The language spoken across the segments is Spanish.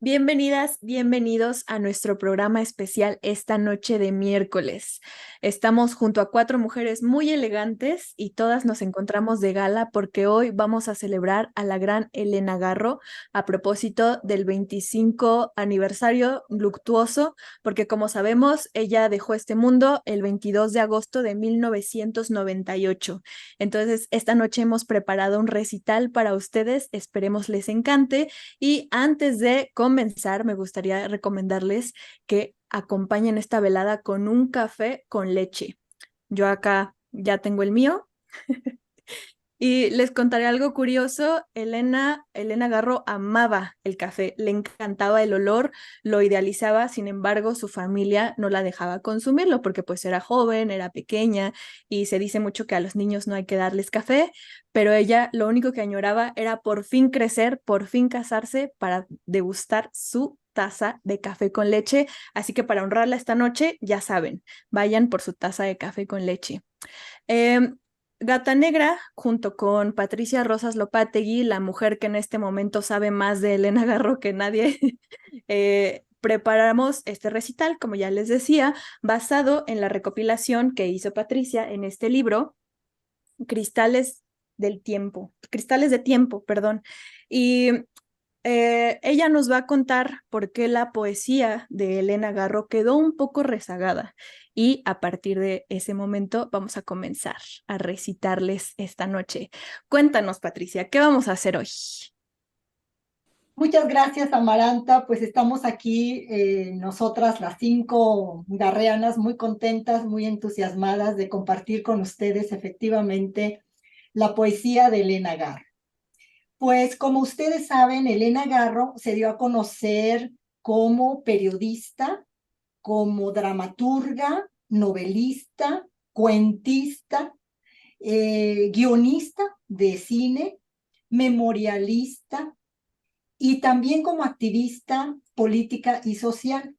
Bienvenidas, bienvenidos a nuestro programa especial esta noche de miércoles. Estamos junto a cuatro mujeres muy elegantes y todas nos encontramos de gala porque hoy vamos a celebrar a la gran Elena Garro a propósito del 25 aniversario luctuoso, porque como sabemos, ella dejó este mundo el 22 de agosto de 1998. Entonces, esta noche hemos preparado un recital para ustedes, esperemos les encante. Y antes de comenzar, me gustaría recomendarles que acompañen esta velada con un café con leche. Yo acá ya tengo el mío. Y les contaré algo curioso. Elena Garro amaba el café, le encantaba el olor, lo idealizaba, sin embargo, su familia no la dejaba consumirlo porque pues era joven, era pequeña y se dice mucho que a los niños no hay que darles café, pero ella lo único que añoraba era por fin crecer, por fin casarse para degustar su taza de café con leche. Así que para honrarla esta noche, ya saben, vayan por su taza de café con leche. Em, Gata Negra, junto con Patricia Rosas Lopategui, la mujer que en este momento sabe más de Elena Garro que nadie, preparamos este recital, como ya les decía, basado en la recopilación que hizo Patricia en este libro, Cristales de Tiempo, perdón. Y ella nos va a contar por qué la poesía de Elena Garro quedó un poco rezagada y a partir de ese momento vamos a comenzar a recitarles esta noche. Cuéntanos, Patricia, ¿qué vamos a hacer hoy? Muchas gracias, Amaranta. Pues estamos aquí, nosotras las cinco garreanas, muy contentas, muy entusiasmadas de compartir con ustedes efectivamente la poesía de Elena Garro. Pues como ustedes saben, Elena Garro se dio a conocer como periodista, como dramaturga, novelista, cuentista, guionista de cine, memorialista y también como activista política y social.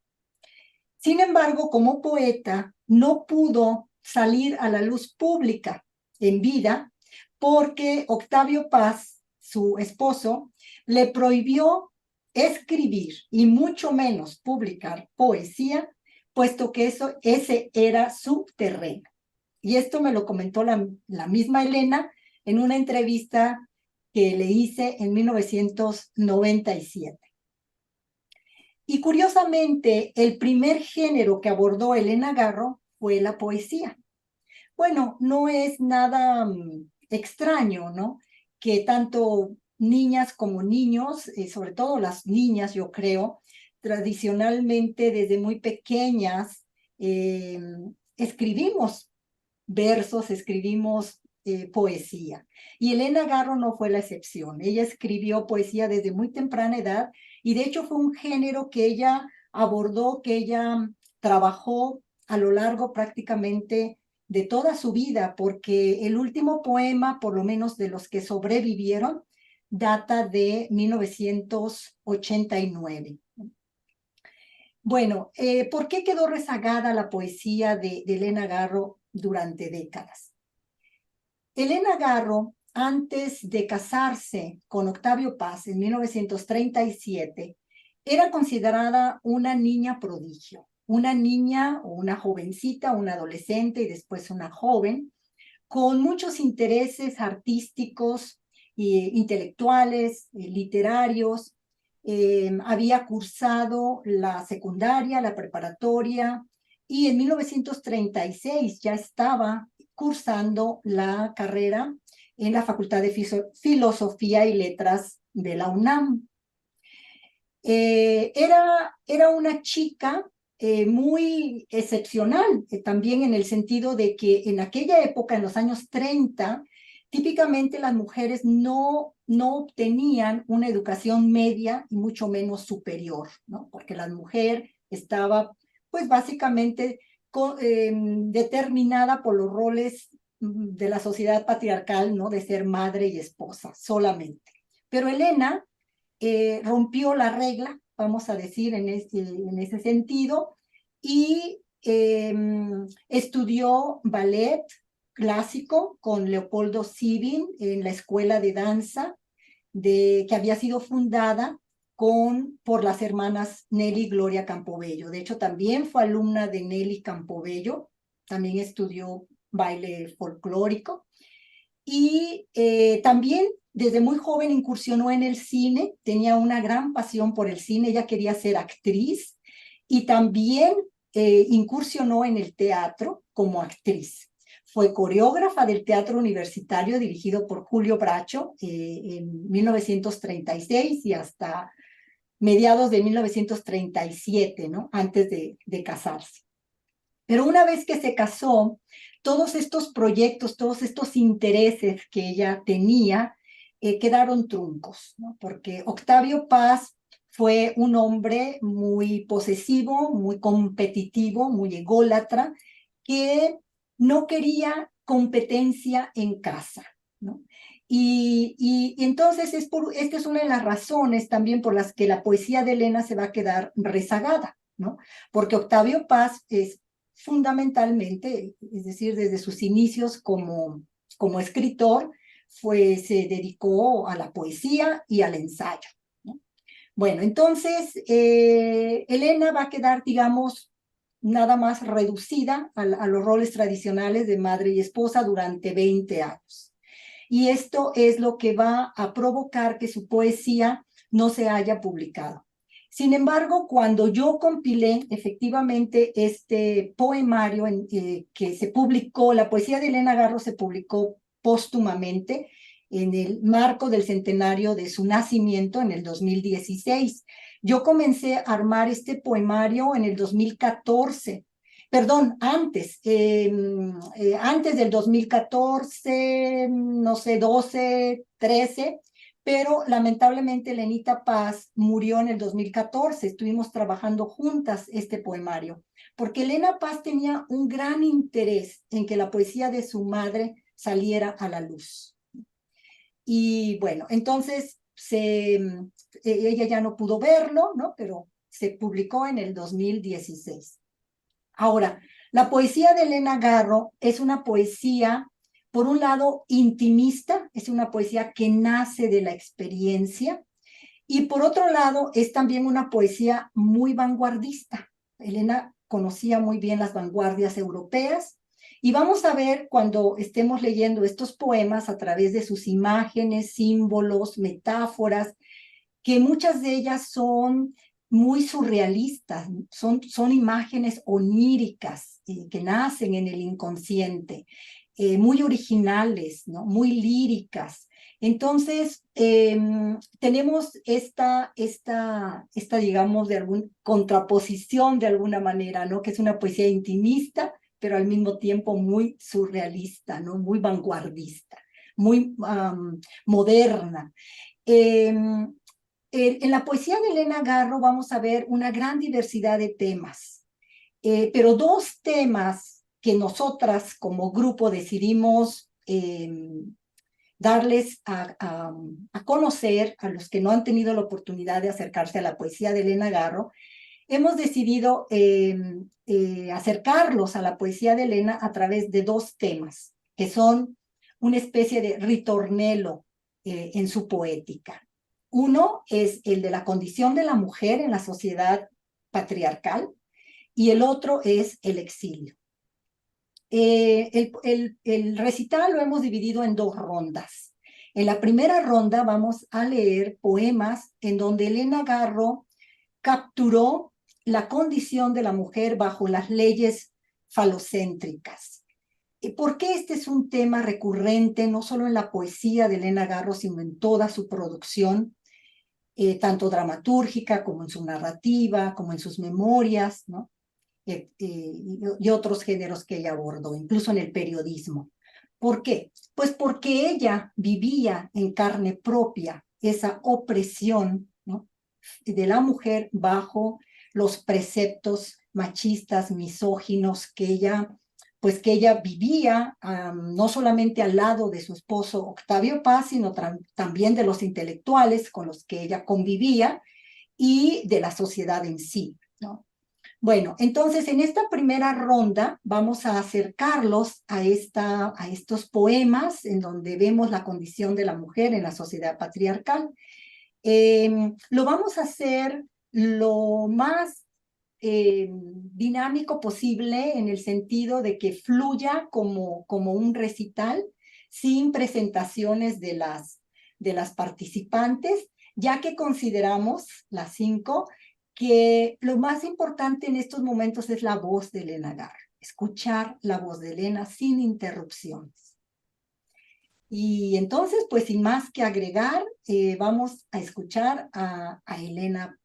Sin embargo, como poeta, no pudo salir a la luz pública en vida porque Octavio Paz, su esposo, le prohibió escribir y mucho menos publicar poesía, puesto que ese era su terreno. Y esto me lo comentó la misma Elena en una entrevista que le hice en 1997. Y curiosamente, el primer género que abordó Elena Garro fue la poesía. Bueno, no es nada extraño, ¿no? Que tanto niñas como niños, sobre todo las niñas, yo creo, tradicionalmente desde muy pequeñas, eh, escribimos versos, escribimos poesía. Y Elena Garro no fue la excepción. Ella escribió poesía desde muy temprana edad y de hecho fue un género que ella abordó, que ella trabajó a lo largo prácticamente de toda su vida, porque el último poema, por lo menos de los que sobrevivieron, data de 1989. Bueno, ¿por qué quedó rezagada la poesía de Elena Garro durante décadas? Elena Garro, antes de casarse con Octavio Paz en 1937, era considerada una niña prodigio, una niña o una jovencita, una adolescente y después una joven, con muchos intereses artísticos, intelectuales, literarios. Había cursado la secundaria, la preparatoria, y en 1936 ya estaba cursando la carrera en la Facultad de Filosofía y Letras de la UNAM. Era una chica muy excepcional, también en el sentido de que en aquella época, en los años 30, típicamente las mujeres no obtenían una educación media y mucho menos superior, ¿no? Porque la mujer estaba, pues básicamente, determinada por los roles de la sociedad patriarcal, ¿no? De ser madre y esposa solamente. Pero Elena rompió la regla, vamos a decir, en ese sentido, y estudió ballet clásico con Leopoldo Sibin en la escuela de danza que había sido fundada por las hermanas Nelly y Gloria Campobello. De hecho, también fue alumna de Nelly Campobello, también estudió baile folclórico y también desde muy joven incursionó en el cine, tenía una gran pasión por el cine, ella quería ser actriz y también incursionó en el teatro como actriz. Fue coreógrafa del Teatro Universitario dirigido por Julio Bracho en 1936 y hasta mediados de 1937, ¿no? Antes de casarse. Pero una vez que se casó, todos estos proyectos, todos estos intereses que ella tenía, quedaron truncos, ¿no? Porque Octavio Paz fue un hombre muy posesivo, muy competitivo, muy ególatra, que no quería competencia en casa, ¿no? Y entonces esta es una de las razones también por las que la poesía de Elena se va a quedar rezagada, ¿no? Porque Octavio Paz es fundamentalmente, es decir, desde sus inicios como escritor, se dedicó a la poesía y al ensayo, ¿no? Bueno, entonces Elena va a quedar, digamos, nada más reducida a los roles tradicionales de madre y esposa durante 20 años. Y esto es lo que va a provocar que su poesía no se haya publicado. Sin embargo, cuando yo compilé efectivamente este poemario que se publicó, la poesía de Elena Garro se publicó póstumamente en el marco del centenario de su nacimiento en el 2016. Yo comencé a armar este poemario en el 2014. Perdón, antes del 2014, no sé, 12, 13, pero lamentablemente Elenita Paz murió en el 2014. Estuvimos trabajando juntas este poemario, porque Elena Paz tenía un gran interés en que la poesía de su madre saliera a la luz. Y bueno, entonces ella ya no pudo verlo, ¿no? Pero se publicó en el 2016. Ahora, la poesía de Elena Garro es una poesía, por un lado, intimista, es una poesía que nace de la experiencia, y por otro lado, es también una poesía muy vanguardista. Elena conocía muy bien las vanguardias europeas, y vamos a ver cuando estemos leyendo estos poemas a través de sus imágenes, símbolos, metáforas, que muchas de ellas son muy surrealistas, son imágenes oníricas que nacen en el inconsciente, muy originales, ¿no? Muy líricas. Entonces, tenemos esta, digamos, contraposición de alguna manera, ¿no? Que es una poesía intimista, pero al mismo tiempo muy surrealista, ¿no? Muy vanguardista, muy moderna. En la poesía de Elena Garro vamos a ver una gran diversidad de temas, pero dos temas que nosotras como grupo decidimos darles a conocer a los que no han tenido la oportunidad de acercarse a la poesía de Elena Garro. Hemos decidido acercarlos a la poesía de Elena a través de dos temas, que son una especie de ritornello en su poética. Uno es el de la condición de la mujer en la sociedad patriarcal y el otro es el exilio. El recital lo hemos dividido en dos rondas. En la primera ronda vamos a leer poemas en donde Elena Garro capturó la condición de la mujer bajo las leyes falocéntricas. ¿Por qué este es un tema recurrente no solo en la poesía de Elena Garro, sino en toda su producción, tanto dramatúrgica como en su narrativa, como en sus memorias, ¿no? Y otros géneros que ella abordó, incluso en el periodismo? ¿Por qué? Pues porque ella vivía en carne propia esa opresión, ¿no?, de la mujer bajo los preceptos machistas, misóginos que ella vivía, no solamente al lado de su esposo Octavio Paz, sino también de los intelectuales con los que ella convivía y de la sociedad en sí, ¿no? Bueno, entonces en esta primera ronda vamos a acercarlos a estos poemas en donde vemos la condición de la mujer en la sociedad patriarcal. Lo vamos a hacer lo más dinámico posible en el sentido de que fluya como un recital sin presentaciones de las participantes, ya que consideramos, las 5, que lo más importante en estos momentos es la voz de Elena Garro, escuchar la voz de Elena sin interrupciones. Y entonces, pues sin más que agregar, vamos a escuchar a Elena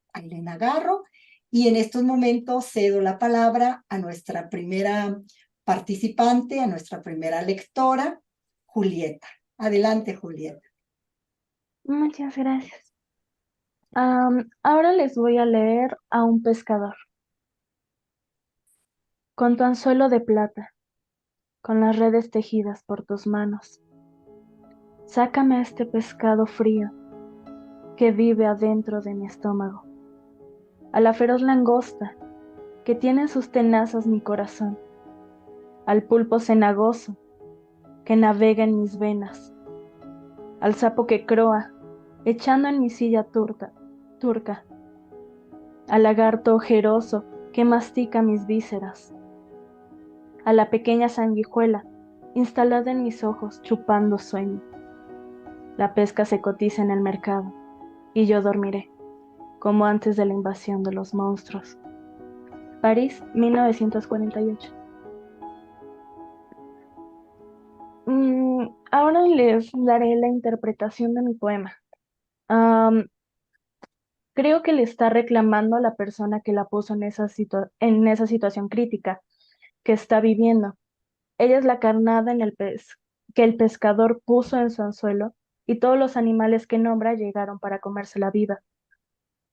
Garro, y en estos momentos cedo la palabra a nuestra primera participante, a nuestra primera lectora, Julieta. Adelante, Julieta. Muchas gracias. Ahora les voy a leer a un pescador. Con tu anzuelo de plata, con las redes tejidas por tus manos, sácame a este pescado frío que vive adentro de mi estómago, a la feroz langosta que tiene en sus tenazas mi corazón, al pulpo cenagoso que navega en mis venas, al sapo que croa, echando en mi silla turca, al lagarto ojeroso que mastica mis vísceras, a la pequeña sanguijuela instalada en mis ojos chupando sueño. La pesca se cotiza en el mercado y yo dormiré, como antes de la invasión de los monstruos. París, 1948. Ahora les daré la interpretación de mi poema. Am, Creo que le está reclamando a la persona que la puso en esa situación crítica que está viviendo. Ella es la carnada en el pez que el pescador puso en su anzuelo, y todos los animales que nombra llegaron para comérsela viva.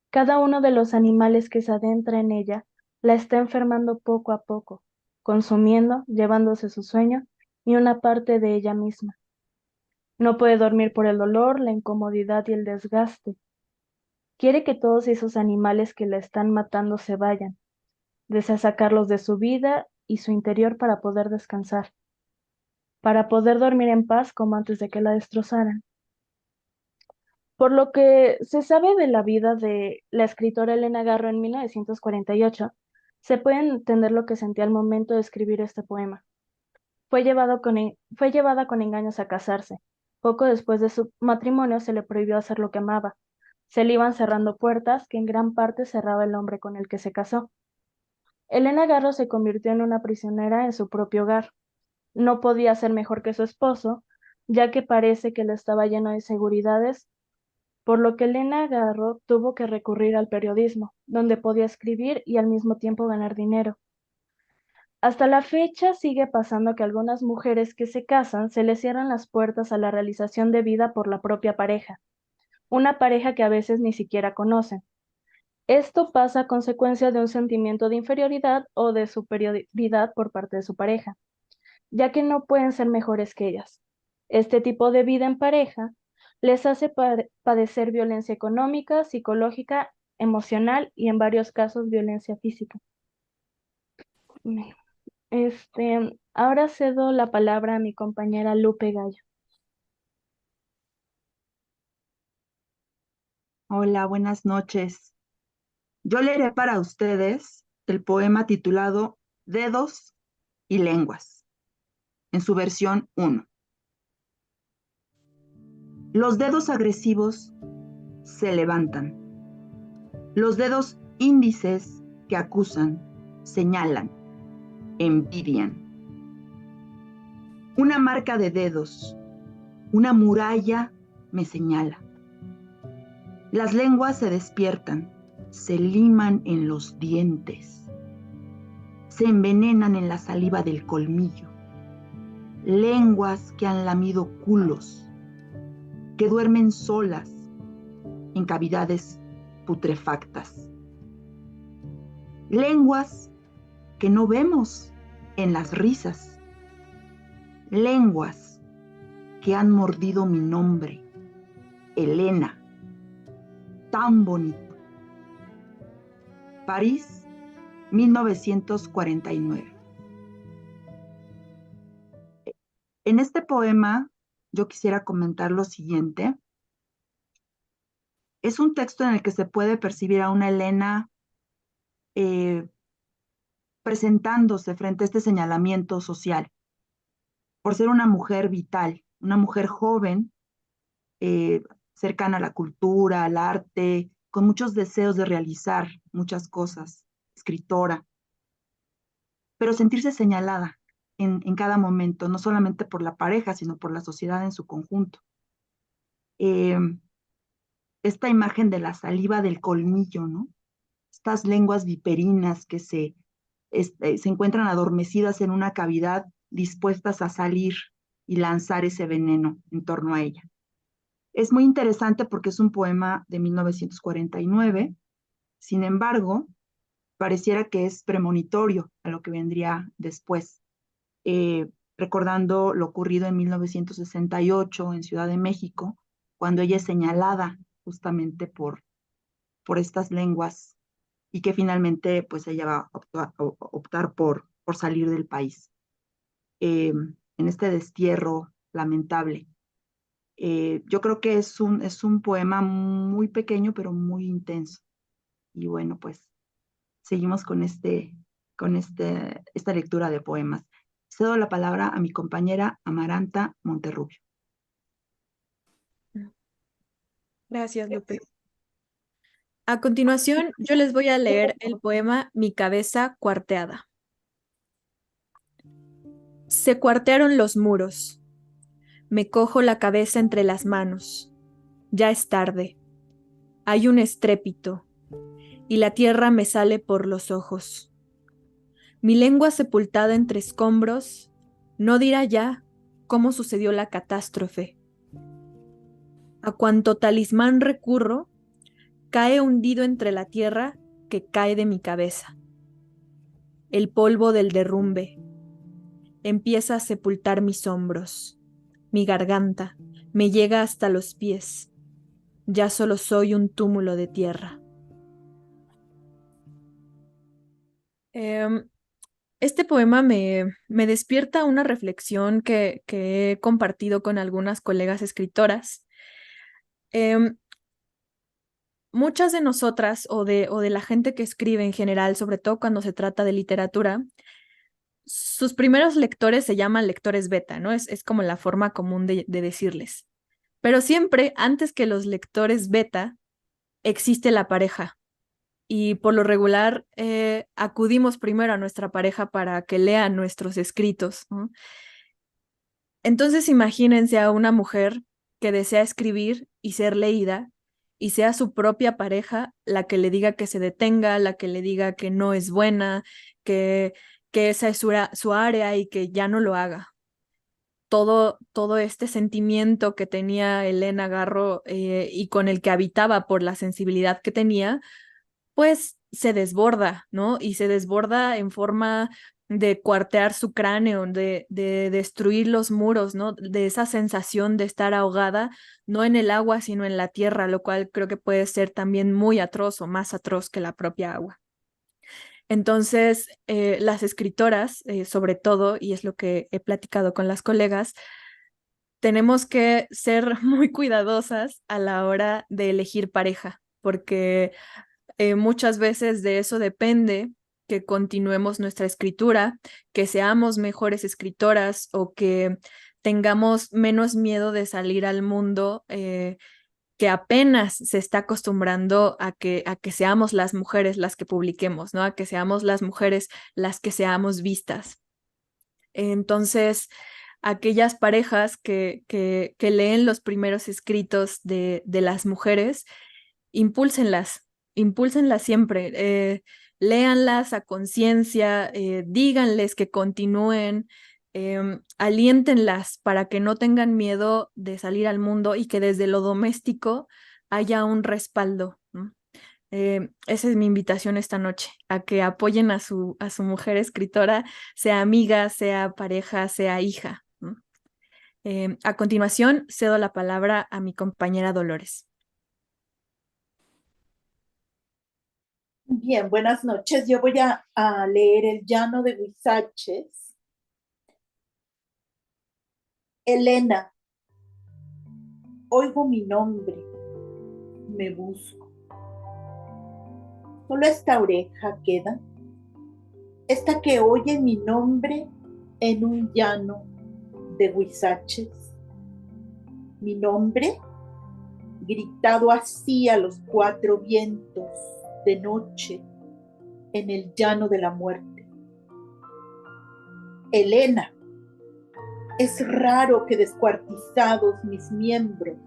Cada uno de los animales que se adentra en ella la está enfermando poco a poco, consumiendo, llevándose su sueño y una parte de ella misma. No puede dormir por el dolor, la incomodidad y el desgaste. Quiere que todos esos animales que la están matando se vayan. Desea sacarlos de su vida y su interior para poder descansar, para poder dormir en paz como antes de que la destrozaran. Por lo que se sabe de la vida de la escritora Elena Garro en 1948, se puede entender lo que sentía al momento de escribir este poema. Fue llevada con engaños a casarse. Poco después de su matrimonio se le prohibió hacer lo que amaba. Se le iban cerrando puertas que en gran parte cerraba el hombre con el que se casó. Elena Garro se convirtió en una prisionera en su propio hogar. No podía ser mejor que su esposo, ya que parece que él estaba lleno de inseguridades, por lo que Elena Garro tuvo que recurrir al periodismo, donde podía escribir y al mismo tiempo ganar dinero. Hasta la fecha sigue pasando que algunas mujeres que se casan se les cierran las puertas a la realización de vida por la propia pareja, una pareja que a veces ni siquiera conocen. Esto pasa a consecuencia de un sentimiento de inferioridad o de superioridad por parte de su pareja, ya que no pueden ser mejores que ellas. Este tipo de vida en pareja les hace padecer violencia económica, psicológica, emocional y en varios casos violencia física. Ahora cedo la palabra a mi compañera Lupe Gallo. Hola, buenas noches. Yo leeré para ustedes el poema titulado Dedos y Lenguas, en su versión 1. Los dedos agresivos se levantan. Los dedos índices que acusan, señalan, envidian. Una marca de dedos, una muralla me señala. Las lenguas se despiertan, se liman en los dientes, se envenenan en la saliva del colmillo. Lenguas que han lamido culos, que duermen solas en cavidades putrefactas. Lenguas que no vemos en las risas. Lenguas que han mordido mi nombre, Elena, tan bonito. París, 1949. En este poema yo quisiera comentar lo siguiente. Es un texto en el que se puede percibir a una Elena presentándose frente a este señalamiento social, por ser una mujer vital, una mujer joven, eh, cercana a la cultura, al arte, con muchos deseos de realizar muchas cosas, escritora, pero sentirse señalada en cada momento, no solamente por la pareja, sino por la sociedad en su conjunto. Eh, esta imagen de la saliva del colmillo, ¿no? Estas lenguas viperinas que se encuentran adormecidas en una cavidad, dispuestas a salir y lanzar ese veneno en torno a ella. Es muy interesante porque es un poema de 1949, sin embargo, pareciera que es premonitorio a lo que vendría después, recordando lo ocurrido en 1968 en Ciudad de México, cuando ella es señalada justamente por estas lenguas y que finalmente pues ella va a optar por salir del país en este destierro lamentable. Yo creo que es un poema muy pequeño pero muy intenso. Y bueno, pues seguimos con esta lectura de poemas. Cedo la palabra a mi compañera Amaranta Monterrubio. Gracias, Lupe. A continuación, yo les voy a leer el poema Mi cabeza cuarteada. Se cuartearon los muros. Me cojo la cabeza entre las manos. Ya es tarde. Hay un estrépito y la tierra me sale por los ojos. Mi lengua sepultada entre escombros no dirá ya cómo sucedió la catástrofe. A cuanto talismán recurro, cae hundido entre la tierra que cae de mi cabeza. El polvo del derrumbe empieza a sepultar mis hombros, mi garganta me llega hasta los pies. Ya solo soy un túmulo de tierra. Este poema me despierta una reflexión que he compartido con algunas colegas escritoras. Em, Muchas de nosotras o de la gente que escribe en general, sobre todo cuando se trata de literatura, sus primeros lectores se llaman lectores beta, ¿no? Es como la forma común de decirles. Pero siempre, antes que los lectores beta, existe la pareja. Y por lo regular, acudimos primero a nuestra pareja para que lea nuestros escritos, ¿no? Entonces imagínense a una mujer que desea escribir y ser leída y sea su propia pareja la que le diga que se detenga, la que le diga que no es buena, que, que esa es su área y que ya no lo haga. Todo este sentimiento que tenía Elena Garro y con el que habitaba por la sensibilidad que tenía, pues se desborda, ¿no? Y se desborda en forma de cuartear su cráneo, de destruir los muros, ¿no? De esa sensación de estar ahogada, no en el agua, sino en la tierra, lo cual creo que puede ser también muy atroz o más atroz que la propia agua. Entonces, las escritoras, sobre todo, y es lo que he platicado con las colegas, tenemos que ser muy cuidadosas a la hora de elegir pareja, porque muchas veces de eso depende que continuemos nuestra escritura, que seamos mejores escritoras o que tengamos menos miedo de salir al mundo que apenas se está acostumbrando a que seamos las mujeres las que publiquemos, ¿no? A que seamos las mujeres las que seamos vistas. Entonces, aquellas parejas que leen los primeros escritos de las mujeres, impúlsenlas, impúlsenlas siempre, léanlas a conciencia, díganles que continúen, aliéntenlas para que no tengan miedo de salir al mundo y que desde lo doméstico haya un respaldo, ¿no? Esa es mi invitación esta noche, a que apoyen a su mujer escritora, sea amiga, sea pareja, sea hija, ¿no? A continuación, cedo la palabra a mi compañera Dolores. Bien, buenas noches. Yo voy a leer El llano de Huizaches. Elena, oigo mi nombre. me busco. Solo esta oreja queda, esta que oye mi nombre en un llano de huizaches. Mi nombre, gritado así a los cuatro vientos de noche en el llano de la muerte. Elena, es raro que descuartizados mis miembros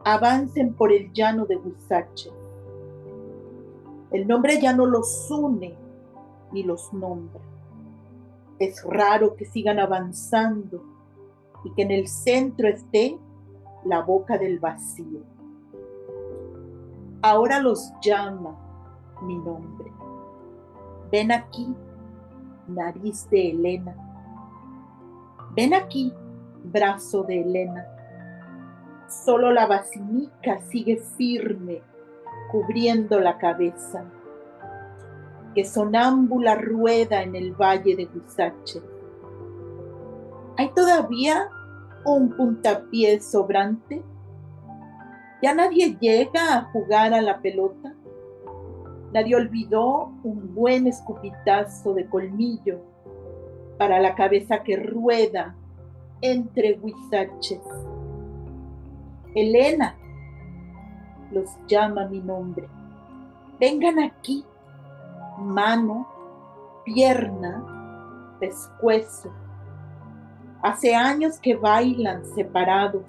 avancen por el llano de huizaches. El nombre ya no los une ni los nombra. Es raro que sigan avanzando y que en el centro esté la boca del vacío. Ahora los llama mi nombre. Ven aquí, nariz de Elena. Ven aquí, brazo de Elena. Solo la basinica sigue firme, cubriendo la cabeza, que sonámbula rueda en el valle de Huizache. ¿Hay todavía un puntapié sobrante? ¿Ya nadie llega a jugar a la pelota? Nadie olvidó un buen escupitazo de colmillo para la cabeza que rueda entre huizaches. Elena, los llama mi nombre. Vengan aquí, mano, pierna, pescuezo. Hace años que bailan separados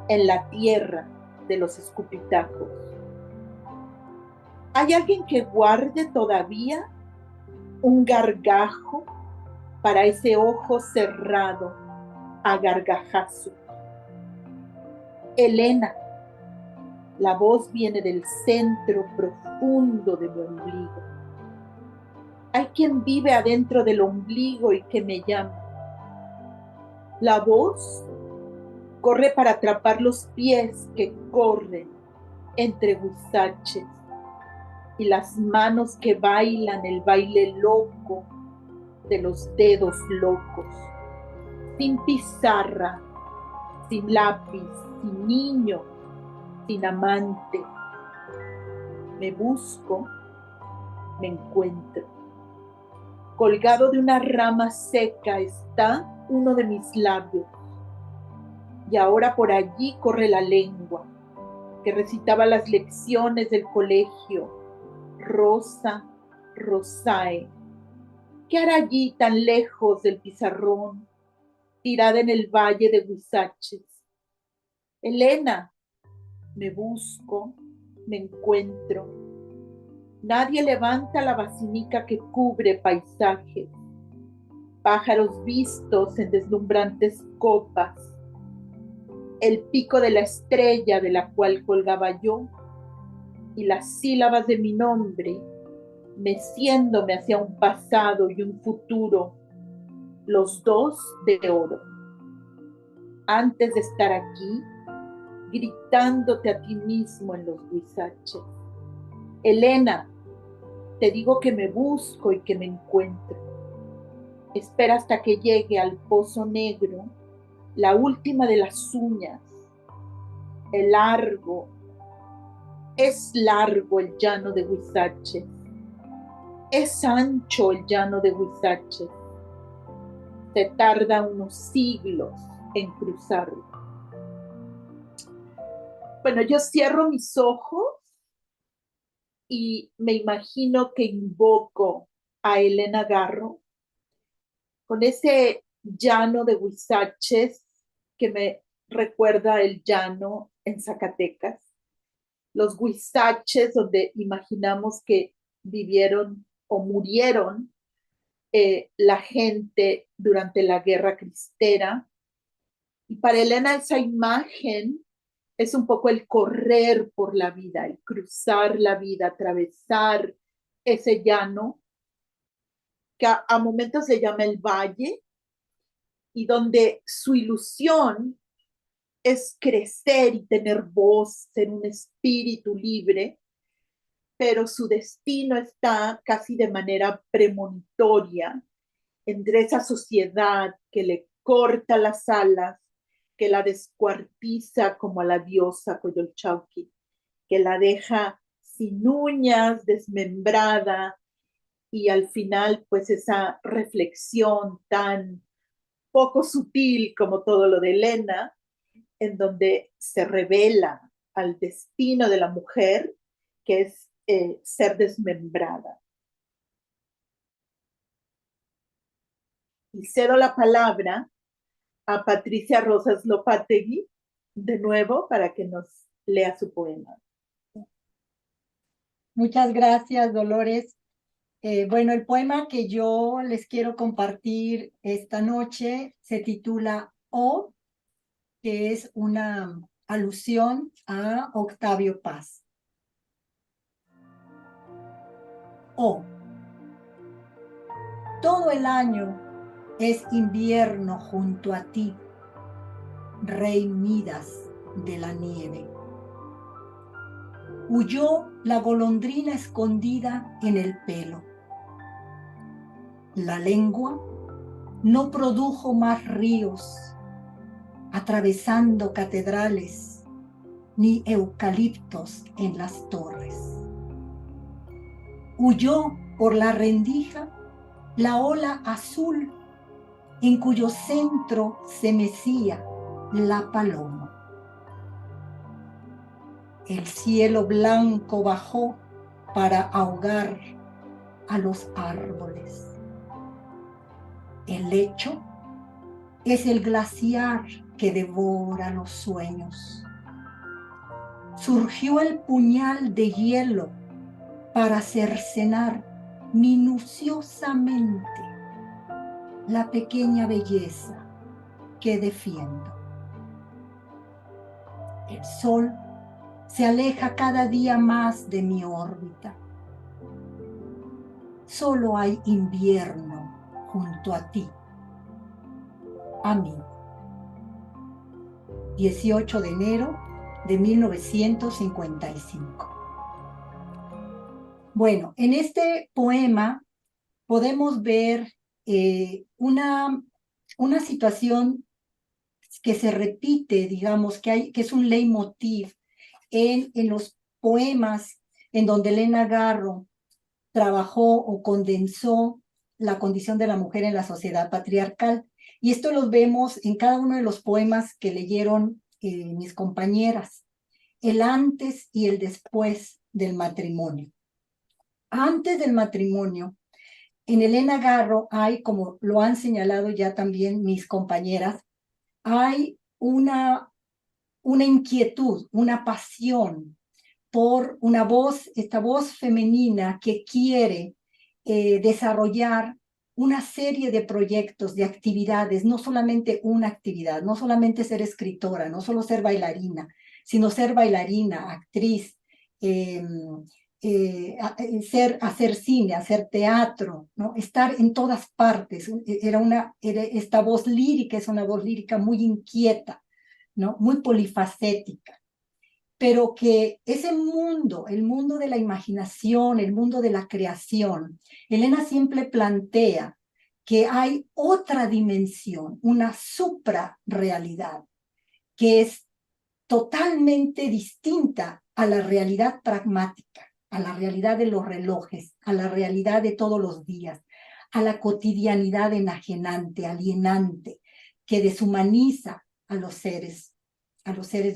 en la tierra de los escupitajos. ¿Hay alguien que guarde todavía un gargajo para ese ojo cerrado a gargajazo? Elena, la voz viene del centro profundo de mi ombligo. Hay quien vive adentro del ombligo y que me llama. La voz corre para atrapar los pies que corren entre huizaches y las manos que bailan el baile loco de los dedos locos, sin pizarra, sin lápiz, sin niño, sin amante. Me busco, me encuentro. Colgado de una rama seca está uno de mis labios, y ahora por allí corre la lengua que recitaba las lecciones del colegio. Rosa, Rosae, ¿qué hará allí tan lejos del pizarrón, tirada en el valle de Huizaches? Elena, me busco, me encuentro. Nadie levanta la basinica que cubre paisajes, pájaros vistos en deslumbrantes copas, el pico de la estrella de la cual colgaba yo, y las sílabas de mi nombre, meciéndome hacia un pasado y un futuro, los dos de oro. Antes de estar aquí, gritándote a ti mismo en los huizaches. Elena, te digo que me busco y que me encuentro. Espera hasta que llegue al pozo negro, la última de las uñas, el largo. Es largo el llano de Huizaches. Es ancho el llano de Huizaches. Se tarda unos siglos en cruzarlo. Bueno, yo cierro mis ojos y me imagino que invoco a Elena Garro con ese llano de Huizaches que me recuerda el llano en Zacatecas. Los huizaches donde imaginamos que vivieron o murieron la gente durante la guerra cristera. Y para Elena esa imagen es un poco el correr por la vida, el cruzar la vida, atravesar ese llano que a momentos se llama el valle y donde su ilusión es crecer y tener voz, ser un espíritu libre, pero su destino está casi de manera premonitoria entre esa sociedad que le corta las alas, que la descuartiza como a la diosa Coyolxauhqui que la deja sin uñas, desmembrada, y al final pues esa reflexión tan poco sutil como todo lo de Elena, en donde se revela al destino de la mujer, que es ser desmembrada. Y cedo la palabra a Patricia Rosas Lopategui, de nuevo, para que nos lea su poema. Muchas gracias, Dolores. Bueno, el poema que yo les quiero compartir esta noche se titula O, que es una alusión a Octavio Paz. O. Todo el año es invierno junto a ti, rey Midas de la nieve. Huyó la golondrina escondida en el pelo. La lengua no produjo más ríos, atravesando catedrales, ni eucaliptos en las torres. Huyó por la rendija la ola azul, en cuyo centro se mecía la paloma. El cielo blanco bajó para ahogar a los árboles. El lecho es el glaciar que devora los sueños. Surgió el puñal de hielo para cercenar minuciosamente la pequeña belleza que defiendo. El sol se aleja cada día más de mi órbita. Solo hay invierno junto a ti, amigo. 18 de enero de 1955. Bueno, en este poema podemos ver una situación que se repite, digamos, que es un leitmotiv en los poemas en donde Elena Garro trabajó o condensó la condición de la mujer en la sociedad patriarcal. Y esto lo vemos en cada uno de los poemas que leyeron mis compañeras, el antes y el después del matrimonio. Antes del matrimonio, en Elena Garro hay, como lo han señalado ya también mis compañeras, hay una inquietud, una pasión por una voz, esta voz femenina que quiere desarrollar una serie de proyectos, de actividades, no solamente una actividad, no solamente ser escritora, no solo ser bailarina, sino ser bailarina, actriz, hacer cine, hacer teatro, ¿no? Estar en todas partes. Esta voz lírica es una voz lírica muy inquieta, ¿no? Muy polifacética, pero que ese mundo, el mundo de la imaginación, el mundo de la creación, Elena siempre plantea que hay otra dimensión, una suprarrealidad, que es totalmente distinta a la realidad pragmática, a la realidad de los relojes, a la realidad de todos los días, a la cotidianidad enajenante, alienante, que deshumaniza a los seres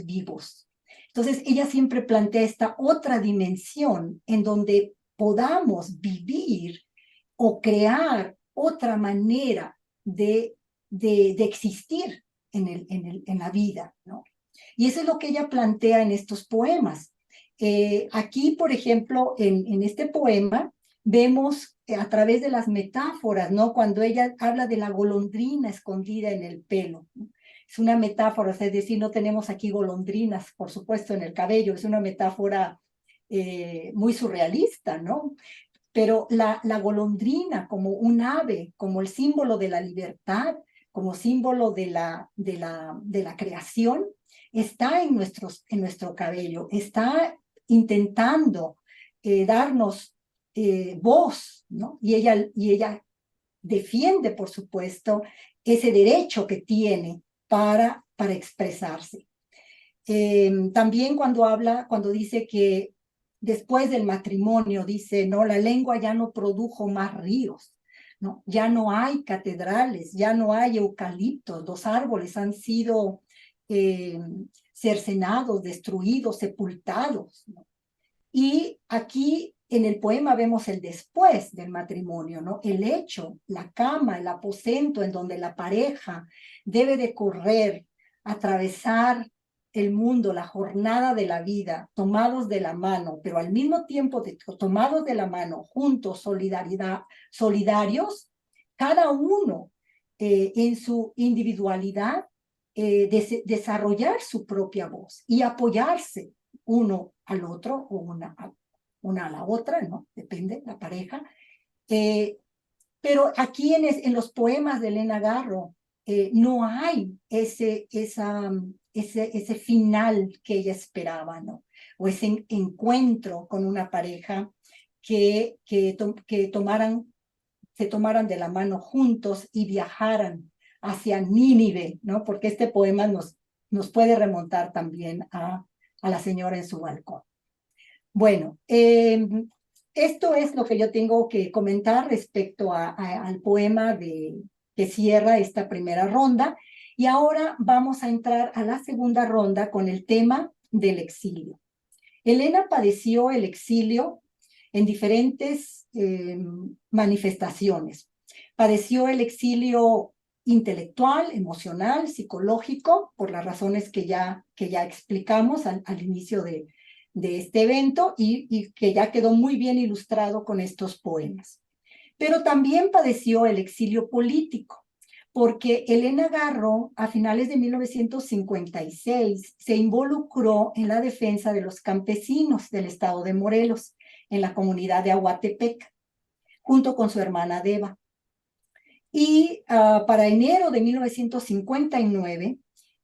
vivos. Entonces, ella siempre plantea esta otra dimensión en donde podamos vivir o crear otra manera de existir en la vida, ¿no? Y eso es lo que ella plantea en estos poemas. Aquí, por ejemplo, en este poema, vemos a través de las metáforas, ¿no? Cuando ella habla de la golondrina escondida en el pelo, ¿no? Es una metáfora, es decir, no tenemos aquí golondrinas, por supuesto, en el cabello, es una metáfora muy surrealista, ¿no? Pero la golondrina como un ave, como el símbolo de la libertad, como símbolo de la creación, está en nuestro cabello, está intentando darnos voz, ¿no? Y ella defiende, por supuesto, ese derecho que tiene para expresarse. También cuando dice que después del matrimonio, dice, no, la lengua ya no produjo más ríos, ¿no? Ya no hay catedrales, ya no hay eucaliptos, los árboles han sido cercenados, destruidos, sepultados, ¿no? Y aquí en el poema vemos el después del matrimonio, ¿no? El hecho, la cama, el aposento en donde la pareja debe de correr, atravesar el mundo, la jornada de la vida, tomados de la mano, pero al mismo tiempo tomados de la mano, juntos, solidarios, cada uno en su individualidad, desarrollar su propia voz y apoyarse uno al otro o una a la otra, ¿no? Depende, la pareja. Pero aquí en los poemas de Elena Garro no hay ese final que ella esperaba, ¿no? O ese encuentro con una pareja que se tomaran de la mano juntos y viajaran hacia Nínive, ¿no? Porque este poema nos puede remontar también a la señora en su balcón. Bueno, esto es lo que yo tengo que comentar respecto al poema que cierra esta primera ronda. Y ahora vamos a entrar a la segunda ronda con el tema del exilio. Elena padeció el exilio en diferentes manifestaciones. Padeció el exilio intelectual, emocional, psicológico, por las razones que ya explicamos al inicio de este evento y que ya quedó muy bien ilustrado con estos poemas. Pero también padeció el exilio político, porque Elena Garro, a finales de 1956, se involucró en la defensa de los campesinos del estado de Morelos, en la comunidad de Aguatepec, junto con su hermana Deva. Y para enero de 1959,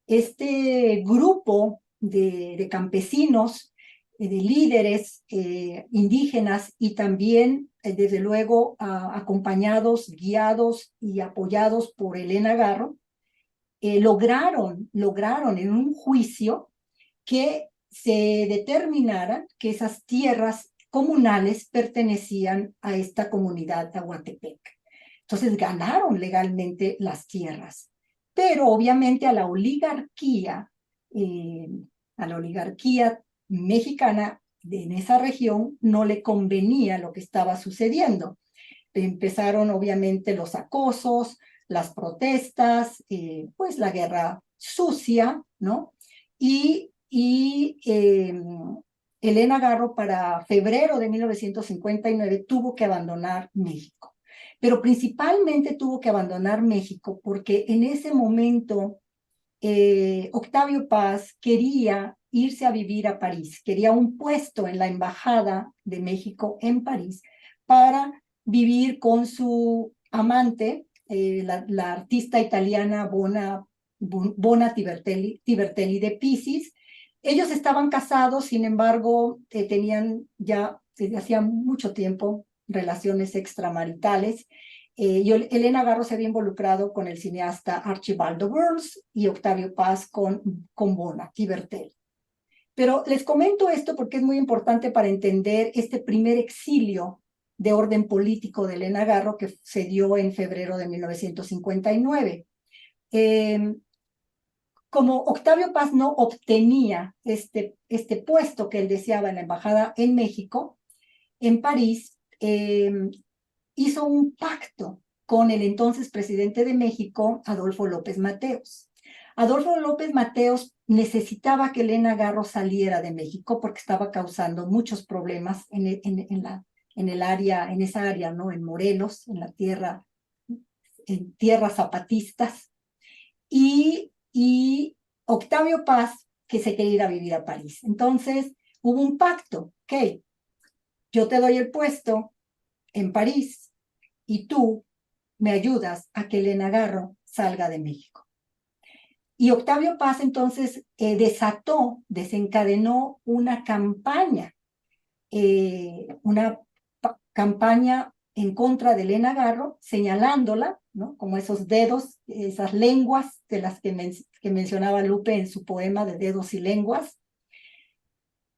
este grupo de campesinos, de líderes indígenas y también, desde luego, acompañados, guiados y apoyados por Elena Garro, lograron en un juicio que se determinara que esas tierras comunales pertenecían a esta comunidad de Aguatepec. Entonces ganaron legalmente las tierras, pero obviamente a la oligarquía mexicana en esa región no le convenía lo que estaba sucediendo. Empezaron obviamente los acosos, las protestas, pues la guerra sucia, ¿no? Y Elena Garro para febrero de 1959 tuvo que abandonar México. Pero principalmente tuvo que abandonar México porque en ese momento Octavio Paz quería irse a vivir a París, quería un puesto en la Embajada de México en París para vivir con su amante, la artista italiana Bona Tibertelli de Pisis. Ellos estaban casados, sin embargo, tenían ya desde hacía mucho tiempo relaciones extramaritales. Y Elena Garro se había involucrado con el cineasta Archibaldo Burns y Octavio Paz con Bona Tibertelli. Pero les comento esto porque es muy importante para entender este primer exilio de orden político de Elena Garro que se dio en febrero de 1959. Como Octavio Paz no obtenía este puesto que él deseaba en la embajada en México, en París, hizo un pacto con el entonces presidente de México, Adolfo López Mateos. Adolfo López Mateos necesitaba que Elena Garro saliera de México porque estaba causando muchos problemas en esa área, ¿no? En Morelos, en tierras zapatistas. Y Octavio Paz, que se quería ir a vivir a París. Entonces, hubo un pacto, ok, yo te doy el puesto en París y tú me ayudas a que Elena Garro salga de México. Y Octavio Paz entonces desencadenó una campaña en contra de Elena Garro, señalándola, ¿no? Como esos dedos, esas lenguas de las que mencionaba Lupe en su poema de Dedos y Lenguas.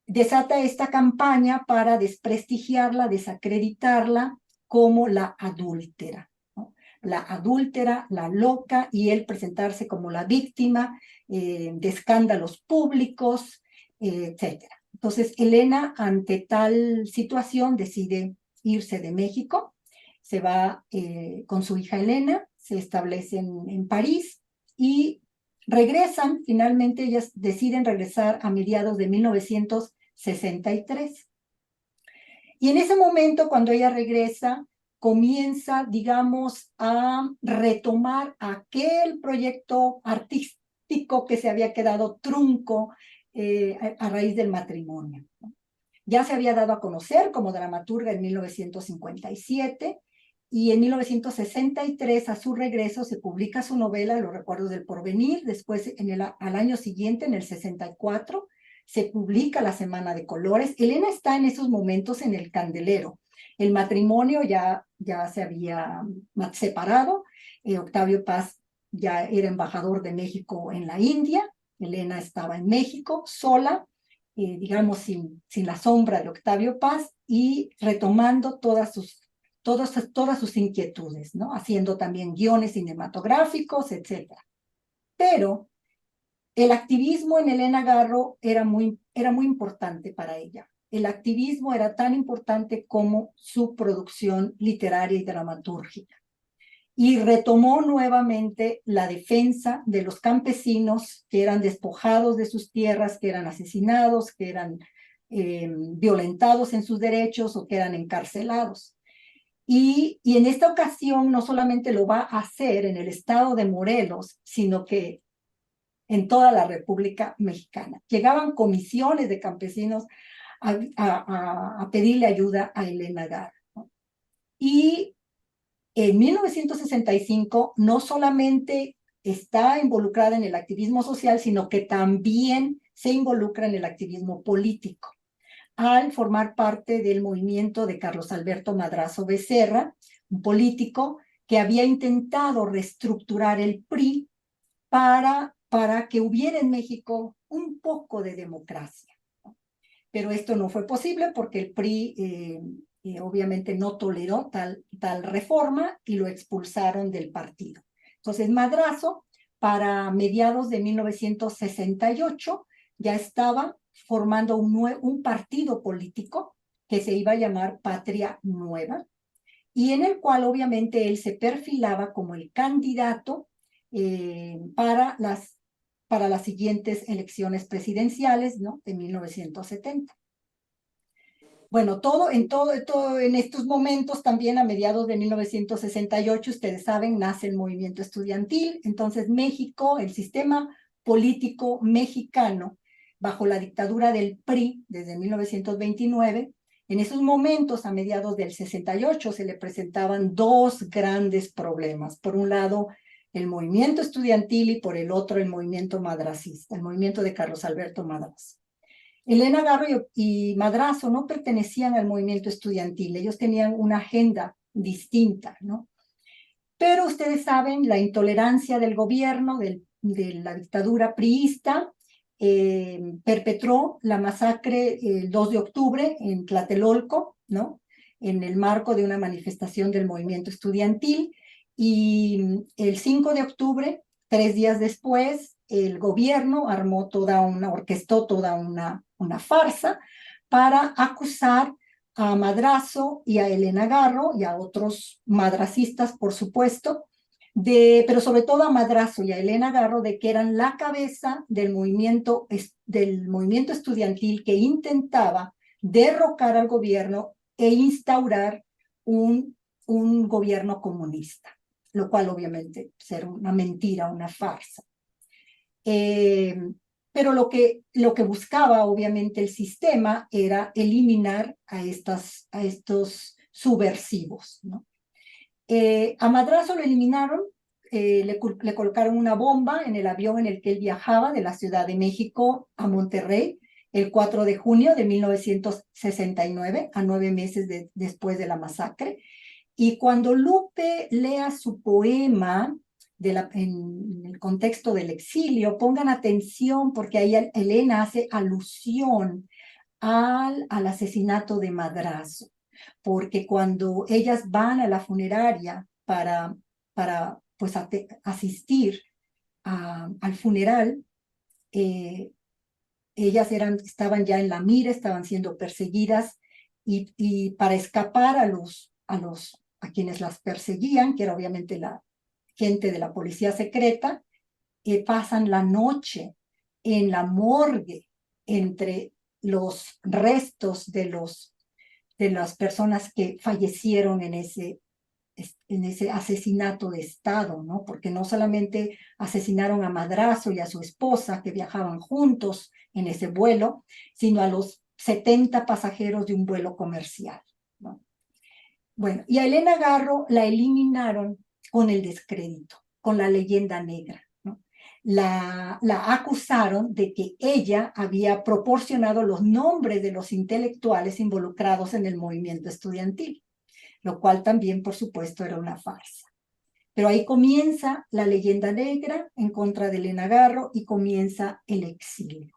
Desata esta campaña para desprestigiarla, desacreditarla como la adúltera, ¿no? La adúltera, la loca, y él presentarse como la víctima de escándalos públicos, etc. Entonces, Elena, ante tal situación, decide irse de México, se va con su hija Elena, se establece en París y regresan, finalmente ellas deciden regresar a mediados de 1963. Y en ese momento, cuando ella regresa, comienza, digamos, a retomar aquel proyecto artístico que se había quedado trunco a raíz del matrimonio, ¿no? Ya se había dado a conocer como dramaturga en 1957 y en 1963, a su regreso, se publica su novela Los recuerdos del porvenir. Después, al año siguiente, en el 64, se publica La Semana de Colores. Elena está en esos momentos en el candelero. El matrimonio ya se había separado. Octavio Paz ya era embajador de México en la India. Elena estaba en México sola, digamos, sin la sombra de Octavio Paz, y retomando todas sus inquietudes, ¿no? Haciendo también guiones cinematográficos, etc. Pero el activismo en Elena Garro era muy importante para ella. El activismo era tan importante como su producción literaria y dramatúrgica. Y retomó nuevamente la defensa de los campesinos que eran despojados de sus tierras, que eran asesinados, que eran violentados en sus derechos o que eran encarcelados. Y en esta ocasión no solamente lo va a hacer en el estado de Morelos, sino que en toda la República Mexicana. Llegaban comisiones de campesinos a pedirle ayuda a Elena Garro, ¿no? Y en 1965 no solamente está involucrada en el activismo social, sino que también se involucra en el activismo político, al formar parte del movimiento de Carlos Alberto Madrazo Becerra, un político que había intentado reestructurar el PRI para que hubiera en México un poco de democracia. Pero esto no fue posible porque el PRI obviamente no toleró tal reforma y lo expulsaron del partido. Entonces Madrazo, para mediados de 1968, ya estaba formando un partido político que se iba a llamar Patria Nueva, y en el cual obviamente él se perfilaba como el candidato para las siguientes elecciones presidenciales, ¿no? De 1970. Bueno, en estos momentos, también a mediados de 1968, ustedes saben, nace el movimiento estudiantil. Entonces México, el sistema político mexicano, bajo la dictadura del PRI desde 1929, en esos momentos, a mediados del 68, se le presentaban dos grandes problemas. Por un lado, el movimiento estudiantil, y por el otro, el movimiento madracista, el movimiento de Carlos Alberto Madrazo. Elena Garro y Madrazo no pertenecían al movimiento estudiantil, ellos tenían una agenda distinta, ¿no? Pero ustedes saben, la intolerancia del gobierno, de la dictadura priista, perpetró la masacre el 2 de octubre en Tlatelolco, ¿no? En el marco de una manifestación del movimiento estudiantil, y el 5 de octubre, 3 días después, el gobierno orquestó toda una farsa para acusar a Madrazo y a Elena Garro y a otros madracistas, por supuesto, pero sobre todo a Madrazo y a Elena Garro, de que eran la cabeza del movimiento estudiantil que intentaba derrocar al gobierno e instaurar un gobierno comunista, lo cual obviamente era una mentira, una farsa. Pero lo que buscaba obviamente el sistema era eliminar a estos subversivos, ¿no? A Madrazo lo eliminaron, le colocaron una bomba en el avión en el que él viajaba de la Ciudad de México a Monterrey el 4 de junio de 1969, a 9 meses después de la masacre. Y cuando Lupe lea su poema en el contexto del exilio, pongan atención porque ahí Elena hace alusión al asesinato de Madrazo, porque cuando ellas van a la funeraria para pues, asistir al funeral, ellas estaban ya en la mira, estaban siendo perseguidas y para escapar a quienes las perseguían, que era obviamente la gente de la policía secreta, pasan la noche en la morgue entre los restos de las personas que fallecieron en ese asesinato de Estado, ¿no? Porque no solamente asesinaron a Madrazo y a su esposa que viajaban juntos en ese vuelo, sino a los 70 pasajeros de un vuelo comercial, ¿no? Bueno, y a Elena Garro la eliminaron con el descrédito, con la leyenda negra, ¿no? La acusaron de que ella había proporcionado los nombres de los intelectuales involucrados en el movimiento estudiantil, lo cual también, por supuesto, era una farsa. Pero ahí comienza la leyenda negra en contra de Elena Garro y comienza el exilio.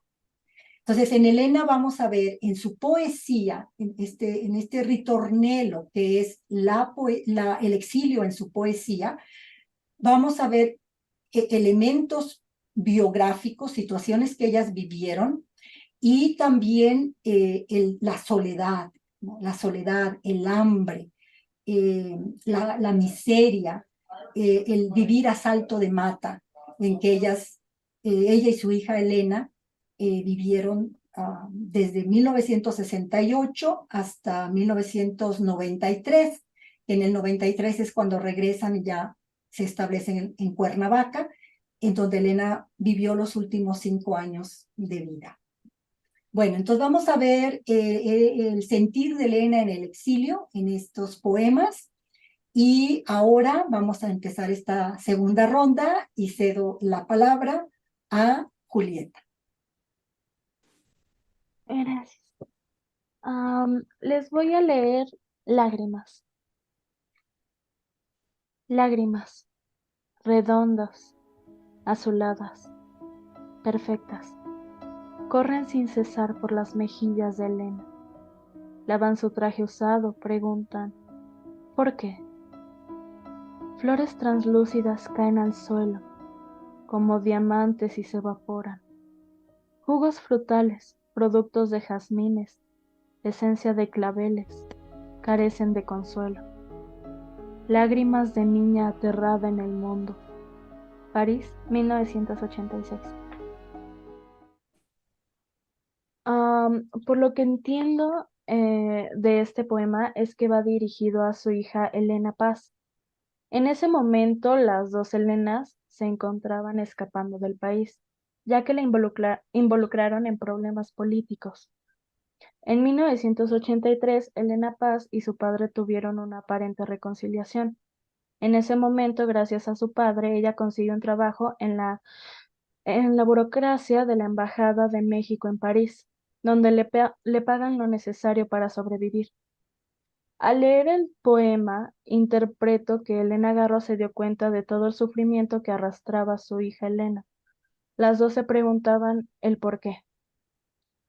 Entonces, en Elena vamos a ver en su poesía, en este ritornelo que es el exilio en su poesía, vamos a ver elementos biográficos, situaciones que ellas vivieron y también la soledad, ¿no? La soledad, el hambre, la miseria, el vivir a salto de mata, en que ella y su hija Elena vivieron desde 1968 hasta 1993. En el 93 es cuando regresan y ya se establecen en Cuernavaca, en donde Elena vivió los últimos 5 años de vida. Bueno, entonces vamos a ver el sentir de Elena en el exilio, en estos poemas, y ahora vamos a empezar esta segunda ronda y cedo la palabra a Julieta. Gracias. Les voy a leer Lágrimas. Lágrimas, redondas, azuladas, perfectas, corren sin cesar por las mejillas de Elena. Lavan su traje usado, preguntan, ¿por qué? Flores translúcidas caen al suelo, como diamantes y se evaporan. Jugos frutales, productos de jazmines, esencia de claveles, carecen de consuelo. Lágrimas de niña aterrada en el mundo. París, 1986. Por lo que entiendo de este poema es que va dirigido a su hija Elena Paz. En ese momento las dos Elenas se encontraban escapando del país, ya que la involucraron en problemas políticos. En 1983, Elena Paz y su padre tuvieron una aparente reconciliación. En ese momento, gracias a su padre, ella consiguió un trabajo en la burocracia de la Embajada de México en París, donde le pagan lo necesario para sobrevivir. Al leer el poema, interpreto que Elena Garro se dio cuenta de todo el sufrimiento que arrastraba su hija Elena. Las dos se preguntaban el por qué.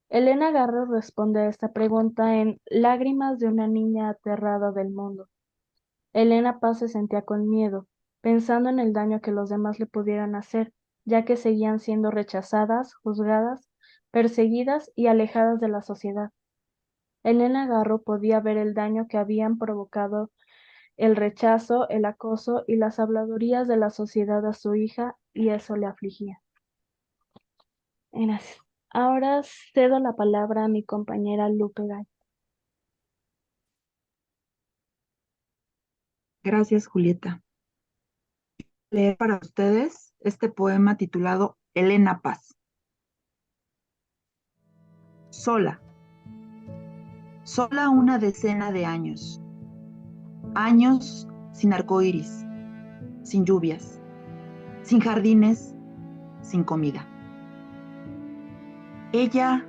Elena Garro responde a esta pregunta en Lágrimas de una niña aterrada del mundo. Elena Paz se sentía con miedo, pensando en el daño que los demás le pudieran hacer, ya que seguían siendo rechazadas, juzgadas, perseguidas y alejadas de la sociedad. Elena Garro podía ver el daño que habían provocado el rechazo, el acoso y las habladurías de la sociedad a su hija, y eso le afligía. Gracias. Ahora cedo la palabra a mi compañera Lupe Gay. Gracias, Julieta. Leer para ustedes este poema titulado Elena Paz. Sola una decena de años. Años sin arcoíris, sin lluvias, sin jardines, sin comida. Ella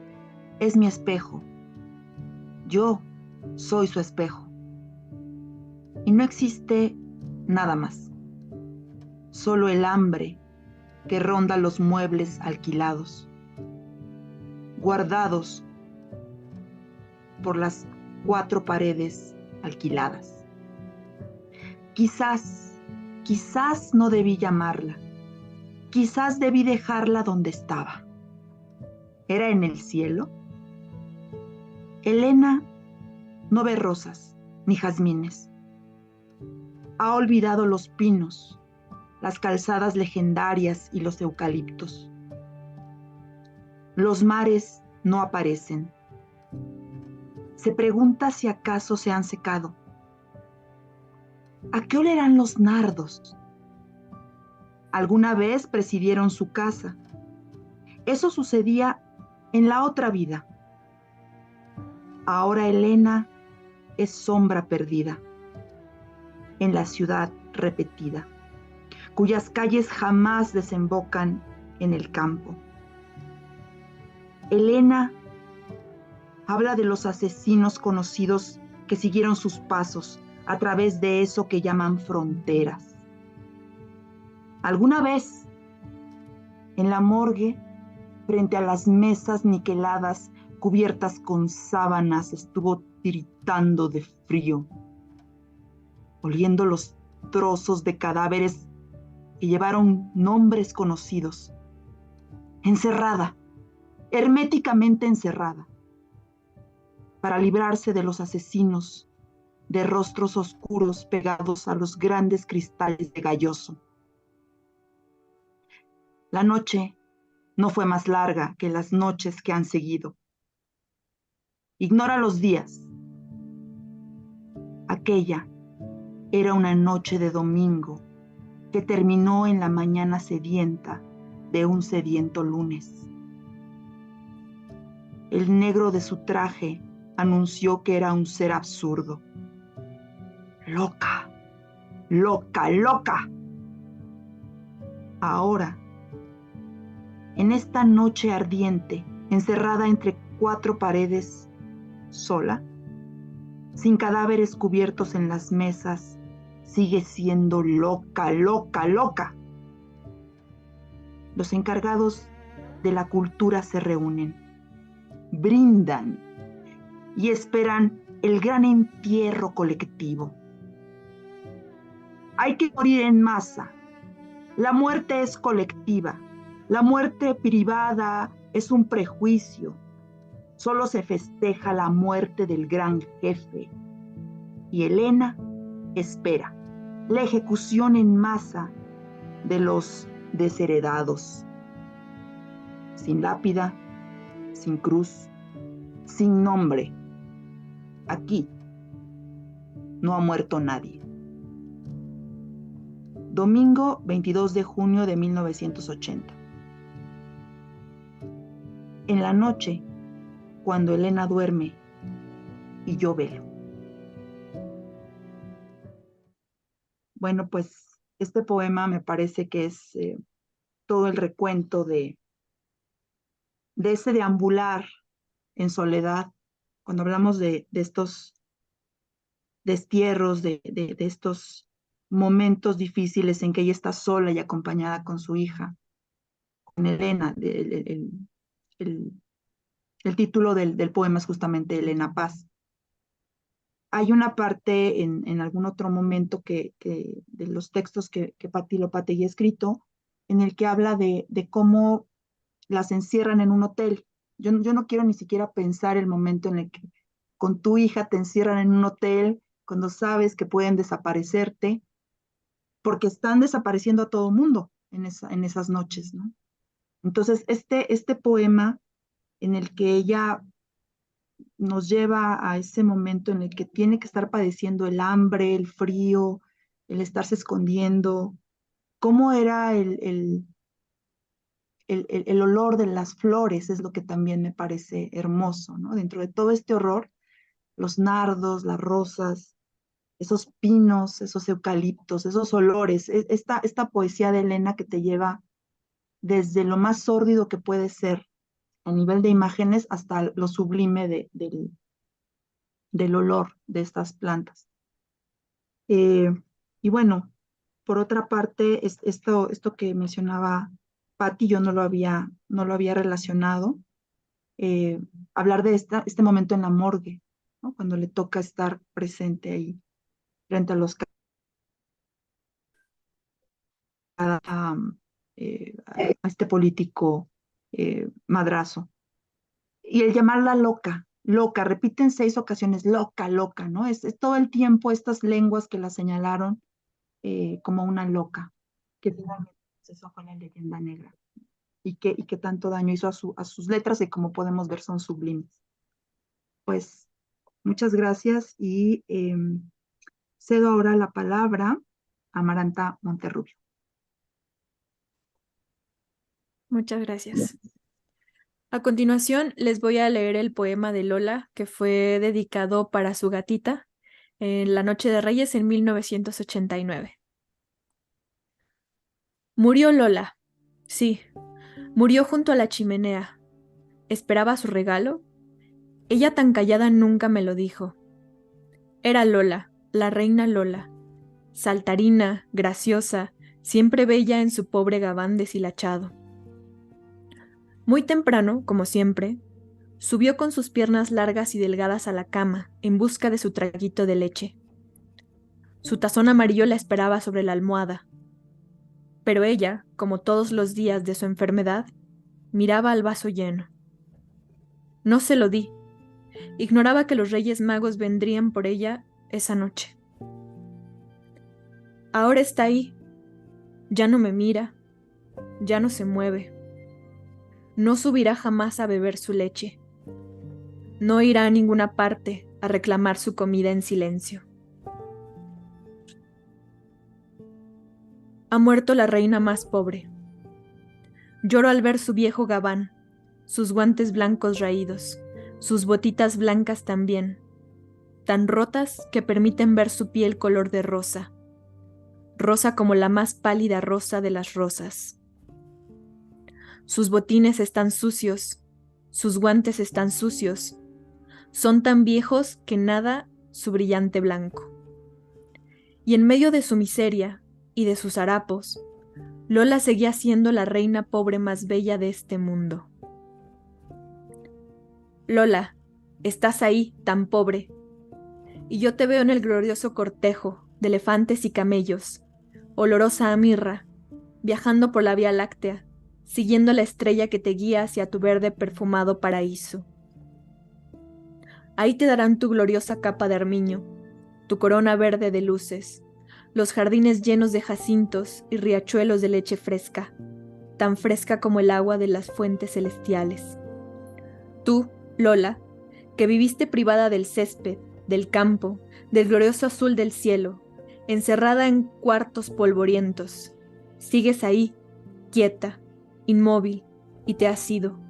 es mi espejo. Yo soy su espejo. y no existe nada más, solo el hambre que ronda los muebles alquilados, guardados por las 4 paredes alquiladas. Quizás no debí llamarla, quizás debí dejarla donde estaba. ¿Era en el cielo? Elena no ve rosas ni jazmines. Ha olvidado los pinos, las calzadas legendarias y los eucaliptos. Los mares no aparecen. Se pregunta si acaso se han secado. ¿A qué olerán los nardos? Alguna vez presidieron su casa. Eso sucedía en la otra vida. Ahora Elena es sombra perdida en la ciudad repetida, cuyas calles jamás desembocan en el campo. Elena habla de los asesinos conocidos que siguieron sus pasos a través de eso que llaman fronteras. Alguna vez, en la morgue, frente a las mesas niqueladas cubiertas con sábanas, estuvo tiritando de frío, oliendo los trozos de cadáveres que llevaron nombres conocidos. Encerrada, herméticamente encerrada, para librarse de los asesinos, de rostros oscuros pegados a los grandes cristales de galloso. La noche no fue más larga que las noches que han seguido. Ignora los días. Aquella era una noche de domingo que terminó en la mañana sedienta de un sediento lunes. El negro de su traje anunció que era un ser absurdo. Loca, loca, loca. Ahora, en esta noche ardiente, encerrada entre 4 paredes, sola, sin cadáveres cubiertos en las mesas, sigue siendo loca, loca, loca. Los encargados de la cultura se reúnen, brindan y esperan el gran entierro colectivo. Hay que morir en masa. La muerte es colectiva. La muerte privada es un prejuicio. Solo se festeja la muerte del gran jefe. Y Elena espera la ejecución en masa de los desheredados. Sin lápida, sin cruz, sin nombre. Aquí no ha muerto nadie. Domingo 22 de junio de 1980. En la noche, cuando Elena duerme y yo velo. Bueno, pues este poema me parece que es todo el recuento de ese deambular en soledad, cuando hablamos de estos destierros, de estos momentos difíciles en que ella está sola y acompañada con su hija, con Elena. El título del poema es justamente Elena Paz. Hay una parte en algún otro momento de los textos que Patti Lopategui ha escrito, en el que habla de cómo las encierran en un hotel. Yo no quiero ni siquiera pensar el momento en el que con tu hija te encierran en un hotel, cuando sabes que pueden desaparecerte, porque están desapareciendo a todo mundo en esas noches, ¿no? Entonces, este poema en el que ella nos lleva a ese momento en el que tiene que estar padeciendo el hambre, el frío, el estarse escondiendo, cómo era el olor de las flores, es lo que también me parece hermoso, ¿no? Dentro de todo este horror, los nardos, las rosas, esos pinos, esos eucaliptos, esos olores, esta poesía de Elena que te lleva desde lo más sórdido que puede ser a nivel de imágenes hasta lo sublime del olor de estas plantas. Eh, y bueno, por otra parte, esto que mencionaba Patti, yo no lo había relacionado. eh, Hablar de este momento en la morgue, ¿no? Cuando le toca estar presente ahí frente a los a este político madrazo. Y el llamarla loca, loca, repite en 6 ocasiones, loca, loca, ¿no? Es todo el tiempo estas lenguas que la señalaron como una loca, que finalmente eso fue la leyenda negra y que tanto daño hizo a sus letras y como podemos ver son sublimes. Pues muchas gracias y cedo ahora la palabra a Amaranta Monterrubio. Muchas gracias. A continuación, les voy a leer el poema de Lola, que fue dedicado para su gatita en la Noche de Reyes en 1989. Murió Lola. Sí, murió junto a la chimenea. ¿Esperaba su regalo? Ella tan callada nunca me lo dijo. Era Lola, la reina Lola, saltarina, graciosa, siempre bella en su pobre gabán deshilachado. Muy temprano, como siempre, subió con sus piernas largas y delgadas a la cama en busca de su traguito de leche. Su tazón amarillo la esperaba sobre la almohada, pero ella, como todos los días de su enfermedad, miraba al vaso lleno. No se lo di. Ignoraba que los Reyes Magos vendrían por ella esa noche. Ahora está ahí. Ya no me mira, ya no se mueve. No subirá jamás a beber su leche. No irá a ninguna parte a reclamar su comida en silencio. Ha muerto la reina más pobre. Lloro al ver su viejo gabán, sus guantes blancos raídos, sus botitas blancas también, tan rotas que permiten ver su piel color de rosa, rosa como la más pálida rosa de las rosas. Sus botines están sucios, sus guantes están sucios, son tan viejos que nada su brillante blanco. Y en medio de su miseria y de sus harapos, Lola seguía siendo la reina pobre más bella de este mundo. Lola, estás ahí, tan pobre, y yo te veo en el glorioso cortejo de elefantes y camellos, olorosa a mirra, viajando por la Vía Láctea, siguiendo la estrella que te guía hacia tu verde perfumado paraíso. Ahí te darán tu gloriosa capa de armiño, tu corona verde de luces, los jardines llenos de jacintos y riachuelos de leche fresca, tan fresca como el agua de las fuentes celestiales. Tú, Lola, que viviste privada del césped, del campo, del glorioso azul del cielo, encerrada en cuartos polvorientos, sigues ahí, quieta, inmóvil, y te has ido.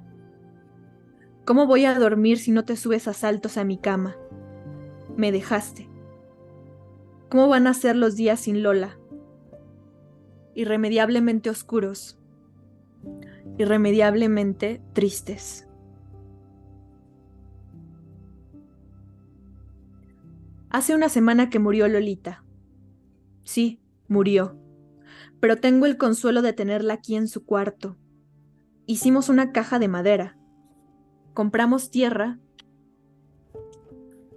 ¿Cómo voy a dormir si no te subes a saltos a mi cama? Me dejaste. ¿Cómo van a ser los días sin Lola? Irremediablemente oscuros, irremediablemente tristes. Hace una semana que murió Lolita. Sí, murió, pero tengo el consuelo de tenerla aquí en su cuarto. Hicimos una caja de madera, compramos tierra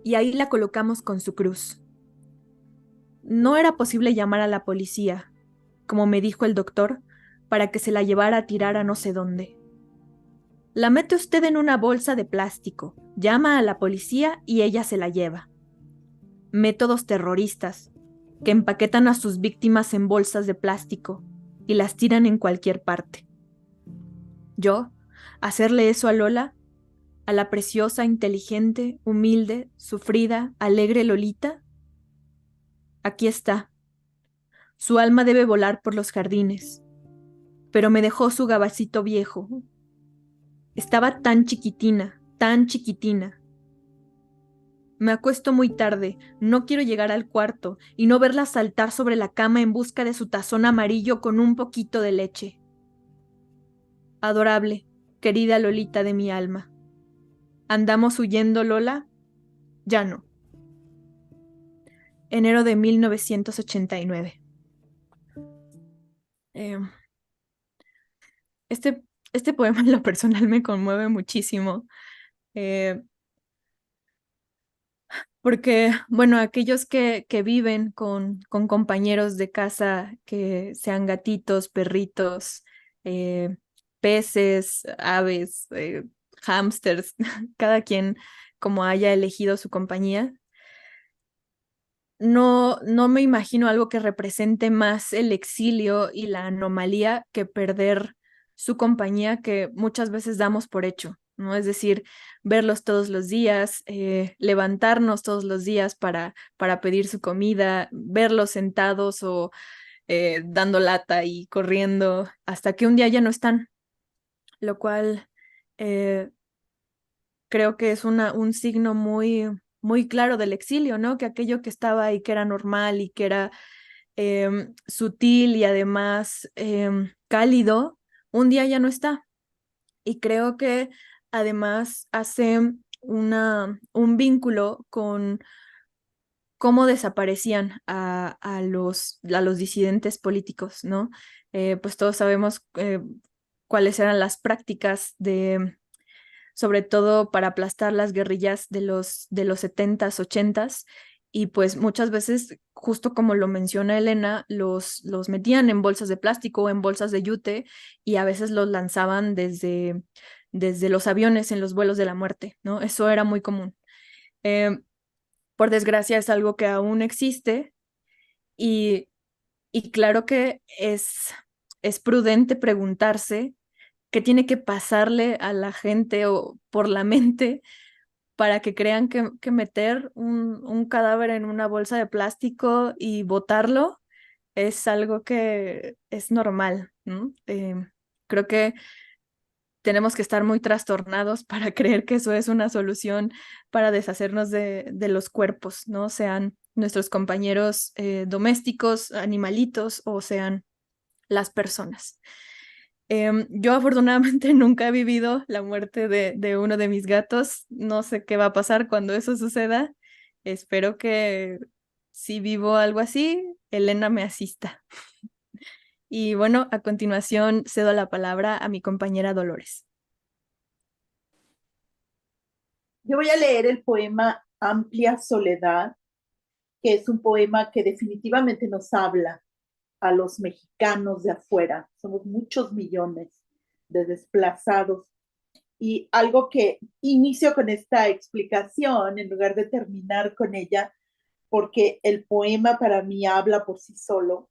y ahí la colocamos con su cruz. No era posible llamar a la policía, como me dijo el doctor, para que se la llevara a tirar a no sé dónde. La mete usted en una bolsa de plástico, llama a la policía y ella se la lleva. Métodos terroristas, que empaquetan a sus víctimas en bolsas de plástico y las tiran en cualquier parte. Yo, hacerle eso a Lola, a la preciosa, inteligente, humilde, sufrida, alegre Lolita. Aquí está. Su alma debe volar por los jardines, pero me dejó su gabacito viejo. Estaba tan chiquitina, tan chiquitina. Me acuesto muy tarde, no quiero llegar al cuarto y no verla saltar sobre la cama en busca de su tazón amarillo con un poquito de leche. Adorable, querida Lolita de mi alma. ¿Andamos huyendo, Lola? Ya no. enero de 1989. Eh, este poema en lo personal me conmueve muchísimo, eh, porque, bueno, aquellos que viven con compañeros de casa, que sean gatitos, perritos, eh, peces, aves, hámsters, cada quien como haya elegido su compañía, no me imagino algo que represente más el exilio y la anomalía que perder su compañía que muchas veces damos por hecho, ¿no? Es decir, verlos todos los días, levantarnos todos los días para pedir su comida, verlos sentados o dando lata y corriendo hasta que un día ya no están, lo cual eh, creo que es un signo muy claro del exilio, ¿no? Que aquello que estaba ahí, que era normal y que era sutil y además cálido, un día ya no está. Y creo que además hace un vínculo con cómo desaparecían a los disidentes políticos, ¿no? Pues todos sabemos cuáles eran las prácticas sobre todo para aplastar las guerrillas de los 70s, 80s, y pues muchas veces, justo como lo menciona Elena, los metían en bolsas de plástico o en bolsas de yute y a veces los lanzaban desde los aviones en los vuelos de la muerte, ¿no? Eso era muy común. Eh, por desgracia es algo que aún existe y, y claro que es prudente preguntarse qué tiene que pasarle a la gente o por la mente para que crean que meter un cadáver en una bolsa de plástico y botarlo es algo que es normal, ¿no? Creo que tenemos que estar muy trastornados para creer que eso es una solución para deshacernos de los cuerpos, ¿no? Sean nuestros compañeros domésticos, animalitos o sean las personas. Yo afortunadamente nunca he vivido la muerte de uno de mis gatos. No sé qué va a pasar cuando eso suceda. Espero que si vivo algo así, Elena me asista. Y bueno, a continuación cedo la palabra a mi compañera Dolores. Yo voy a leer el poema Amplia Soledad, que es un poema que definitivamente nos habla a los mexicanos de afuera. Somos muchos millones de desplazados. Y algo que inicio con esta explicación en lugar de terminar con ella, porque el poema para mí habla por sí solo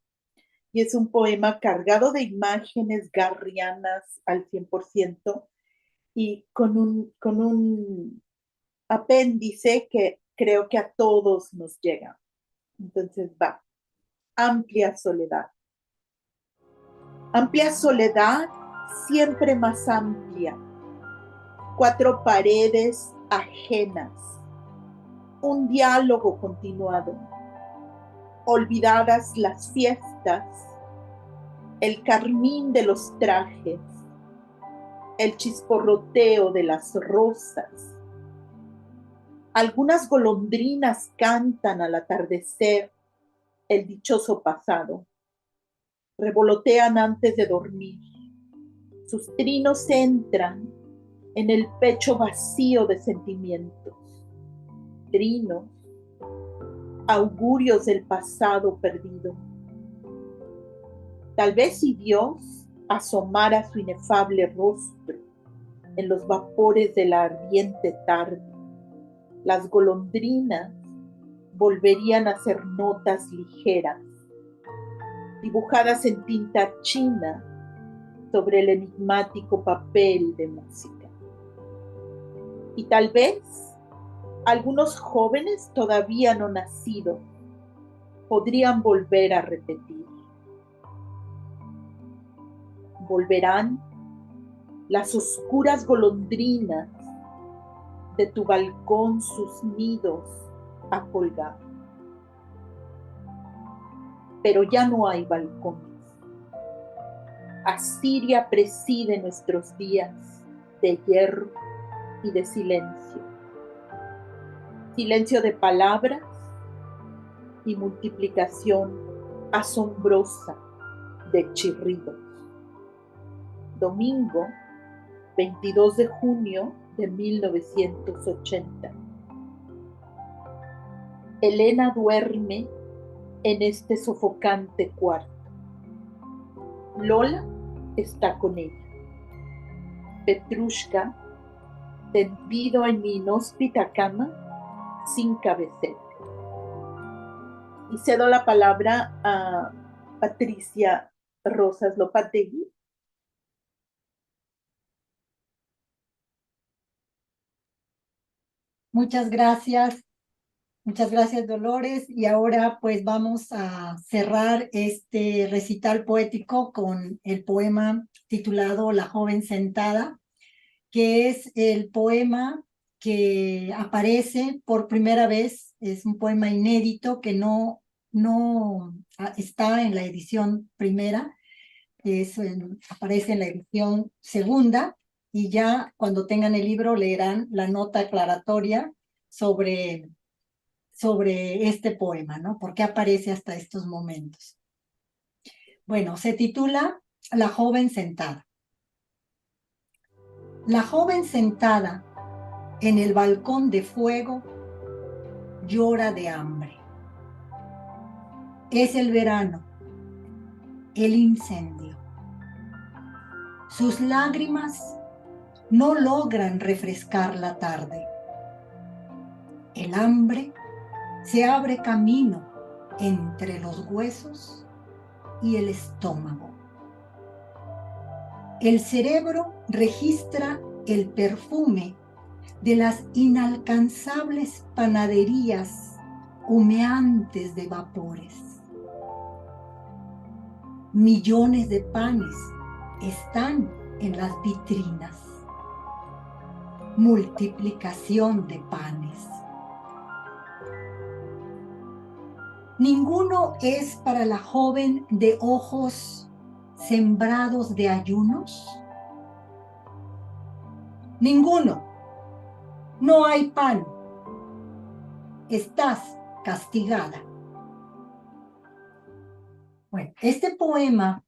y es un poema cargado de imágenes garrianas al 100% y con un apéndice que creo que a todos nos llega. Entonces va, amplia soledad. Amplia soledad, siempre más amplia. 4 paredes ajenas. Un diálogo continuado. Olvidadas las fiestas. El carmín de los trajes. El chisporroteo de las rosas. Algunas golondrinas cantan al atardecer el dichoso pasado. Revolotean antes de dormir. Sus trinos entran en el pecho vacío de sentimientos. Trinos, augurios del pasado perdido. Tal vez si Dios asomara su inefable rostro en los vapores de la ardiente tarde, las golondrinas volverían a ser notas ligeras, dibujadas en tinta china sobre el enigmático papel de música. Y tal vez algunos jóvenes todavía no nacidos podrían volver a repetir. Volverán las oscuras golondrinas de tu balcón sus nidos a colgar. Pero ya no hay balcones. Asiria preside nuestros días de hierro y de silencio. Silencio de palabras y multiplicación asombrosa de chirridos. Domingo, 22 de junio de 1980. Elena duerme en este sofocante cuarto. Lola está con ella. Petrushka, tendido en mi inhóspita cama, sin cabecera. Y cedo la palabra a Patricia Rosas Lopategui. Muchas gracias. Muchas gracias, Dolores. Y ahora pues vamos a cerrar este recital poético con el poema titulado La joven sentada, que es el poema que aparece por primera vez. Es un poema inédito que no está en la edición primera, aparece en la edición segunda, y ya cuando tengan el libro leerán la nota aclaratoria sobre este poema, ¿no? ¿Por qué aparece hasta estos momentos? Bueno, se titula La joven sentada. La joven sentada en el balcón de fuego llora de hambre. Es el verano, el incendio. Sus lágrimas no logran refrescar la tarde. El hambre se abre camino entre los huesos y el estómago. El cerebro registra el perfume de las inalcanzables panaderías humeantes de vapores. Millones de panes están en las vitrinas. Multiplicación de panes. Ninguno es para la joven de ojos sembrados de ayunos. Ninguno. No hay pan. Estás castigada. Bueno, este poema,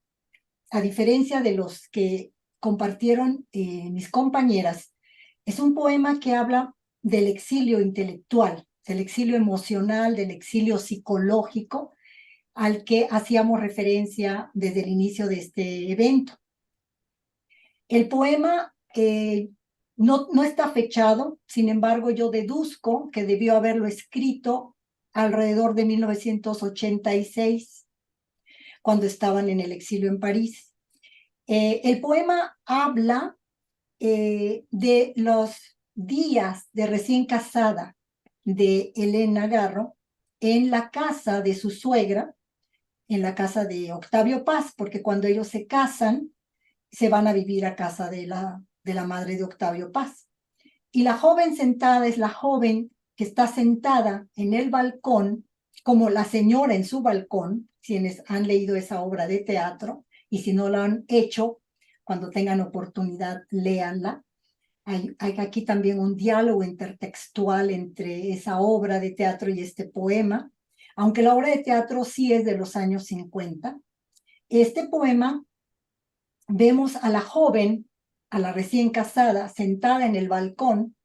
a diferencia de los que compartieron mis compañeras, es un poema que habla del exilio intelectual, del exilio emocional, del exilio psicológico, al que hacíamos referencia desde el inicio de este evento. El poema no está fechado, sin embargo, yo deduzco que debió haberlo escrito alrededor de 1986, cuando estaban en el exilio en París. El poema habla de los días de recién casada de Elena Garro en la casa de su suegra, en la casa de Octavio Paz, porque cuando ellos se casan, se van a vivir a casa de la madre de Octavio Paz. Y la joven sentada es la joven que está sentada en el balcón, como la señora en su balcón, quienes han leído esa obra de teatro, y si no lo han hecho, cuando tengan oportunidad, léanla. Hay aquí también un diálogo intertextual entre esa obra de teatro y este poema, aunque la obra de teatro sí es de los años 50. Este poema, vemos a la joven, a la recién casada, sentada en el balcón,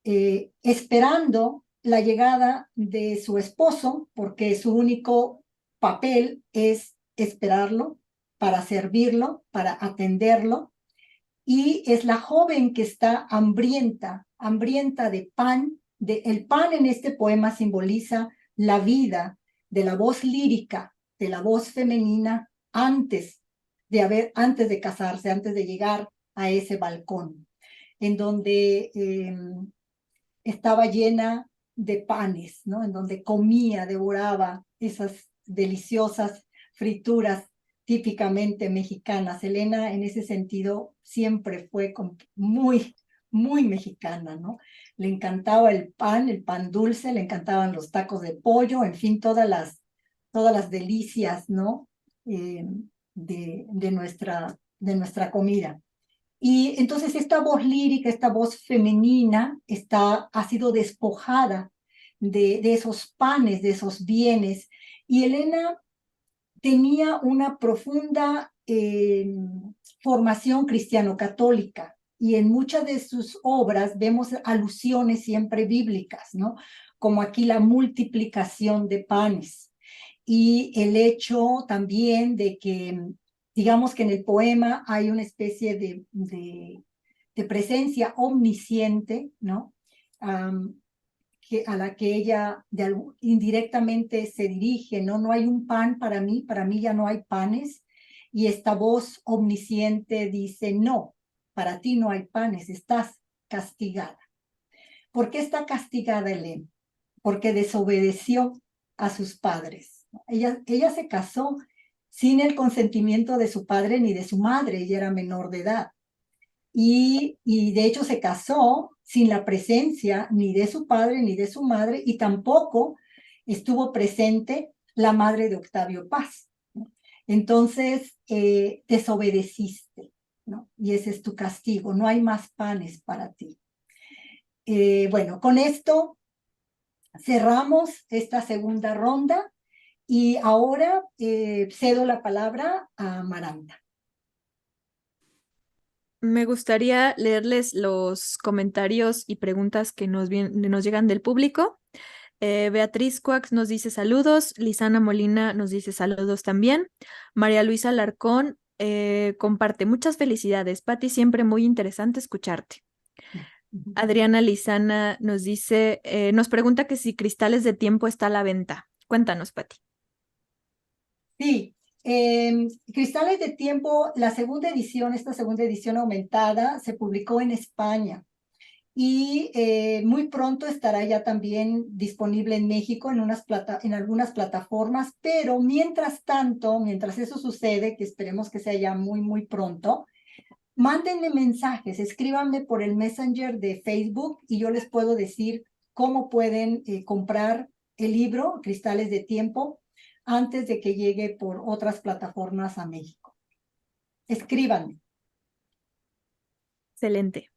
esperando la llegada de su esposo, porque su único papel es esperarlo, para servirlo, para atenderlo, y es la joven que está hambrienta de pan. El pan en este poema simboliza la vida de la voz lírica, de la voz femenina antes de casarse, antes de llegar a ese balcón, en donde estaba llena de panes, ¿no? En donde comía, devoraba esas deliciosas frituras típicamente mexicanas. Elena, en ese sentido, siempre fue muy, muy mexicana, ¿no? Le encantaba el pan dulce, le encantaban los tacos de pollo, en fin, todas las delicias, ¿no? De nuestra comida. Y entonces esta voz lírica, esta voz femenina, ha sido despojada de esos panes, de esos bienes. Y Elena tenía una profunda formación cristiano-católica y en muchas de sus obras vemos alusiones siempre bíblicas, ¿no? Como aquí la multiplicación de panes y el hecho también de que, digamos que en el poema hay una especie de presencia omnisciente, ¿no? A la que ella indirectamente se dirige, ¿no? No hay un pan para mí ya no hay panes. Y esta voz omnisciente dice, no, para ti no hay panes, estás castigada. ¿Por qué está castigada Elena? Porque desobedeció a sus padres. Ella se casó sin el consentimiento de su padre ni de su madre, ella era menor de edad. Y de hecho se casó sin la presencia ni de su padre ni de su madre y tampoco estuvo presente la madre de Octavio Paz, ¿no? Entonces desobedeciste, ¿no? Y ese es tu castigo, no hay más panes para ti. Bueno, con esto cerramos esta segunda ronda y ahora cedo la palabra a Amaranta. Me gustaría leerles los comentarios y preguntas que nos llegan del público. Beatriz Coax nos dice saludos, Lisana Molina nos dice saludos también, María Luisa Alarcón comparte muchas felicidades, Pati, siempre muy interesante escucharte. Adriana Lisana nos dice, nos pregunta que si Cristales de Tiempo está a la venta. Cuéntanos, Pati. Sí, Cristales de Tiempo, esta segunda edición aumentada, se publicó en España y muy pronto estará ya también disponible en México en algunas plataformas, pero mientras tanto, mientras eso sucede, que esperemos que sea ya muy, muy pronto, mándenme mensajes, escríbanme por el Messenger de Facebook y yo les puedo decir cómo pueden comprar el libro Cristales de Tiempo antes de que llegue por otras plataformas a México. Escríbanme. Excelente.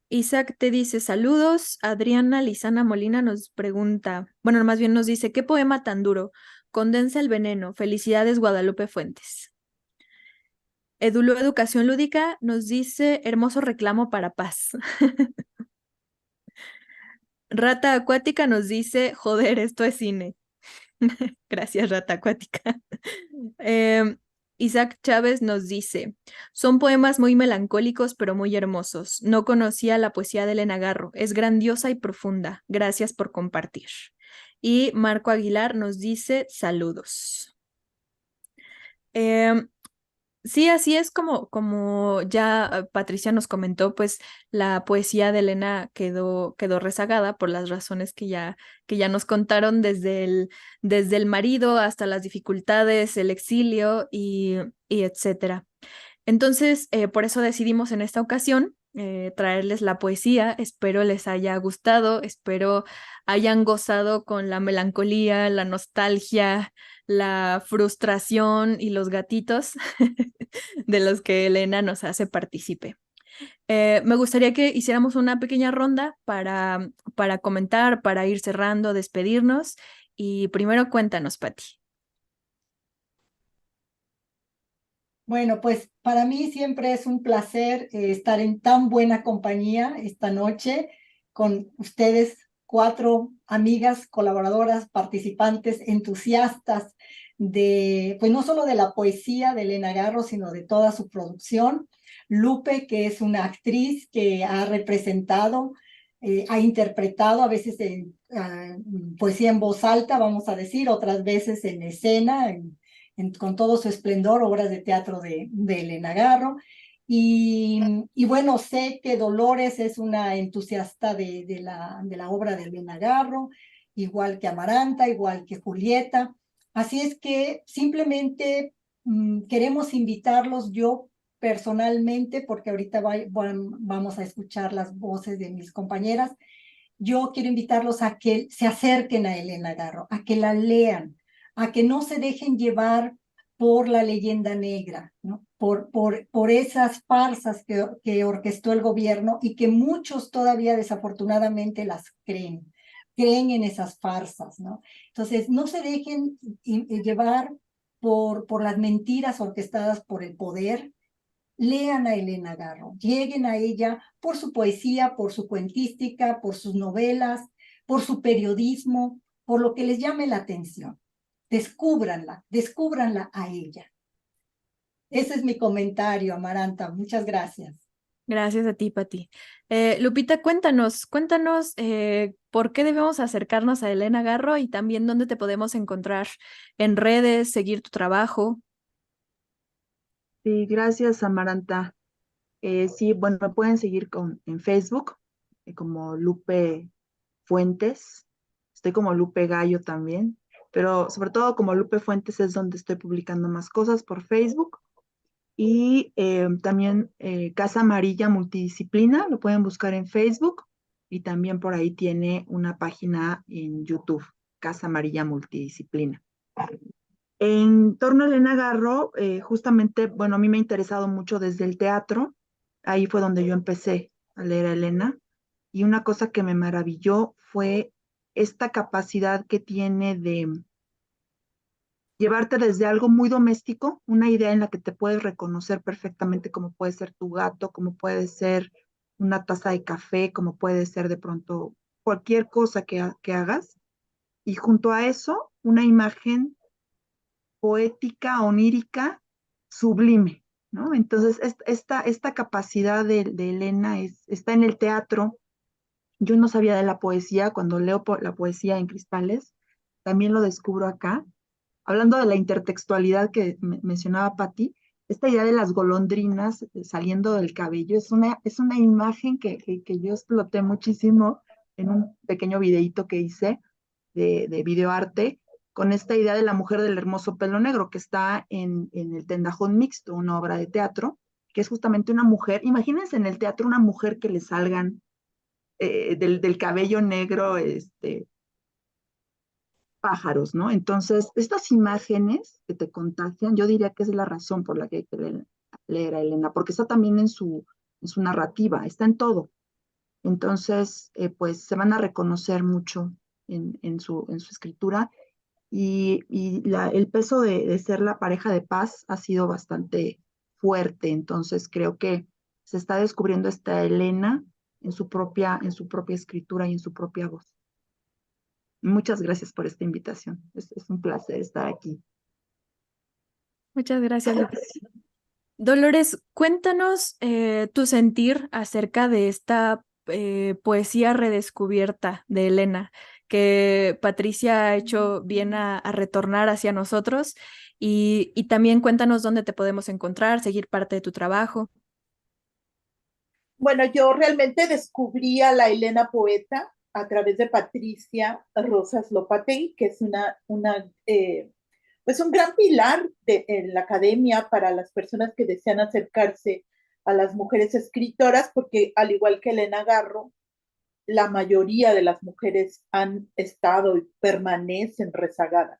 Isaac te dice saludos. Adriana Lisana Molina nos pregunta, bueno, más bien nos dice, ¿qué poema tan duro? Condensa el veneno. Felicidades, Guadalupe Fuentes. Edulo Educación Lúdica nos dice, hermoso reclamo para paz. Rata Acuática nos dice, joder, esto es cine. Gracias, Rata Acuática. Isaac Chávez nos dice, son poemas muy melancólicos pero muy hermosos. No conocía la poesía de Elena Garro. Es grandiosa y profunda. Gracias por compartir. Y Marco Aguilar nos dice, saludos. Sí, así es como ya Patricia nos comentó, pues la poesía de Elena quedó rezagada por las razones que ya nos contaron desde el marido hasta las dificultades, el exilio y etcétera. Entonces, por eso decidimos en esta ocasión traerles la poesía. Espero les haya gustado, espero hayan gozado con la melancolía, la nostalgia, la frustración y los gatitos de los que Elena nos hace partícipe. Me gustaría que hiciéramos una pequeña ronda para comentar, para ir cerrando, despedirnos. Y primero cuéntanos, Pati. Bueno, pues para mí siempre es un placer estar en tan buena compañía esta noche con ustedes, 4 amigas, colaboradoras, participantes, entusiastas pues no solo de la poesía de Elena Garro, sino de toda su producción. Lupe, que es una actriz que ha representado, ha interpretado a veces poesía en voz alta, vamos a decir, otras veces en escena, con todo su esplendor, obras de teatro de Elena Garro. Y bueno, sé que Dolores es una entusiasta de la obra de Elena Garro, igual que Amaranta, igual que Julieta. Así es que simplemente queremos invitarlos, yo personalmente, porque ahorita vamos a escuchar las voces de mis compañeras, yo quiero invitarlos a que se acerquen a Elena Garro, a que la lean, a que no se dejen llevar por la leyenda negra, ¿no? Por esas farsas que orquestó el gobierno y que muchos todavía desafortunadamente las creen en esas farsas, ¿no? Entonces, no se dejen llevar por las mentiras orquestadas por el poder. Lean a Elena Garro, lleguen a ella por su poesía, por su cuentística, por sus novelas, por su periodismo, por lo que les llame la atención. Descúbranla a ella. Ese es mi comentario, Amaranta. Muchas gracias. Gracias a ti, Pati. Lupita, cuéntanos, por qué debemos acercarnos a Elena Garro y también dónde te podemos encontrar en redes, seguir tu trabajo. Sí, gracias, Amaranta. Sí, bueno, me pueden seguir en Facebook como Lupe Fuentes. Estoy como Lupe Gallo también, pero sobre todo como Lupe Fuentes es donde estoy publicando más cosas por Facebook. Y también Casa Amarilla Multidisciplina, lo pueden buscar en Facebook y también por ahí tiene una página en YouTube, Casa Amarilla Multidisciplina. En torno a Elena Garro, justamente, bueno, a mí me ha interesado mucho desde el teatro, ahí fue donde yo empecé a leer a Elena, y una cosa que me maravilló fue esta capacidad que tiene de llevarte desde algo muy doméstico, una idea en la que te puedes reconocer perfectamente como puede ser tu gato, como puede ser una taza de café, como puede ser de pronto cualquier cosa que hagas, y junto a eso, una imagen poética, onírica, sublime, ¿no? Entonces, esta capacidad de Elena está en el teatro. Yo no sabía de la poesía, cuando leo la poesía en Cristales, también lo descubro acá. Hablando de la intertextualidad que mencionaba Patti, esta idea de las golondrinas saliendo del cabello es una imagen que yo exploté muchísimo en un pequeño videíto que hice de videoarte, con esta idea de la mujer del hermoso pelo negro que está en el Tendajón Mixto, una obra de teatro, que es justamente una mujer. Imagínense en el teatro una mujer que le salgan del cabello negro, pájaros, ¿no? Entonces, estas imágenes que te contagian, yo diría que es la razón por la que hay que leer a Elena, porque está también en su narrativa, está en todo. Entonces, pues se van a reconocer mucho en su escritura y el peso de ser la pareja de paz ha sido bastante fuerte. Entonces, creo que se está descubriendo esta Elena en su propia escritura y en su propia voz. Muchas gracias por esta invitación. Es un placer estar aquí. Muchas gracias, Lupita. Dolores, cuéntanos tu sentir acerca de esta poesía redescubierta de Elena, que Patricia ha hecho bien a retornar hacia nosotros y también cuéntanos dónde te podemos encontrar, seguir parte de tu trabajo. Bueno, yo realmente descubrí a la Elena poeta a través de Patricia Rosas Lopatey, que es pues un gran pilar en la academia para las personas que desean acercarse a las mujeres escritoras, porque al igual que Elena Garro, la mayoría de las mujeres han estado y permanecen rezagadas.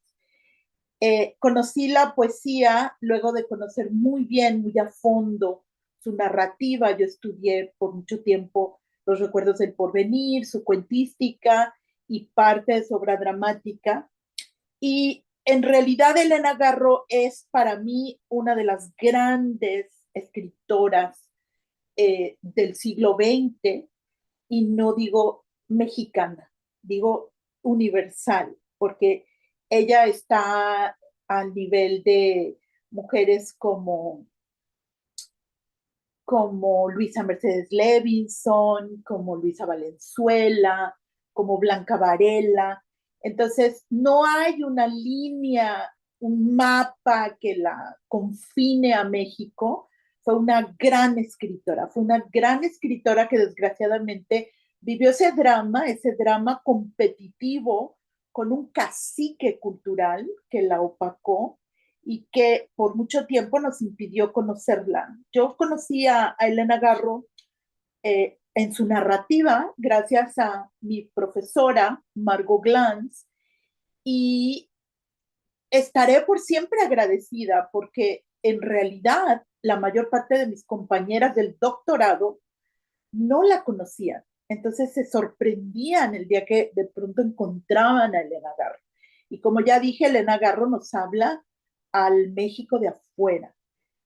Conocí la poesía luego de conocer muy bien, muy a fondo su narrativa. Yo estudié por mucho tiempo los recuerdos del porvenir, su cuentística y parte de su obra dramática. Y en realidad Elena Garro es para mí una de las grandes escritoras del siglo XX, y no digo mexicana, digo universal, porque ella está al nivel de mujeres como Luisa Mercedes Levinson, como Luisa Valenzuela, como Blanca Varela. Entonces, no hay una línea, un mapa que la confine a México. Fue una gran escritora que desgraciadamente vivió ese drama competitivo con un cacique cultural que la opacó y que por mucho tiempo nos impidió conocerla. Yo conocí a Elena Garro en su narrativa gracias a mi profesora Margot Glantz, y estaré por siempre agradecida porque en realidad la mayor parte de mis compañeras del doctorado no la conocían. Entonces se sorprendían el día que de pronto encontraban a Elena Garro. Y como ya dije, Elena Garro nos habla al México de afuera.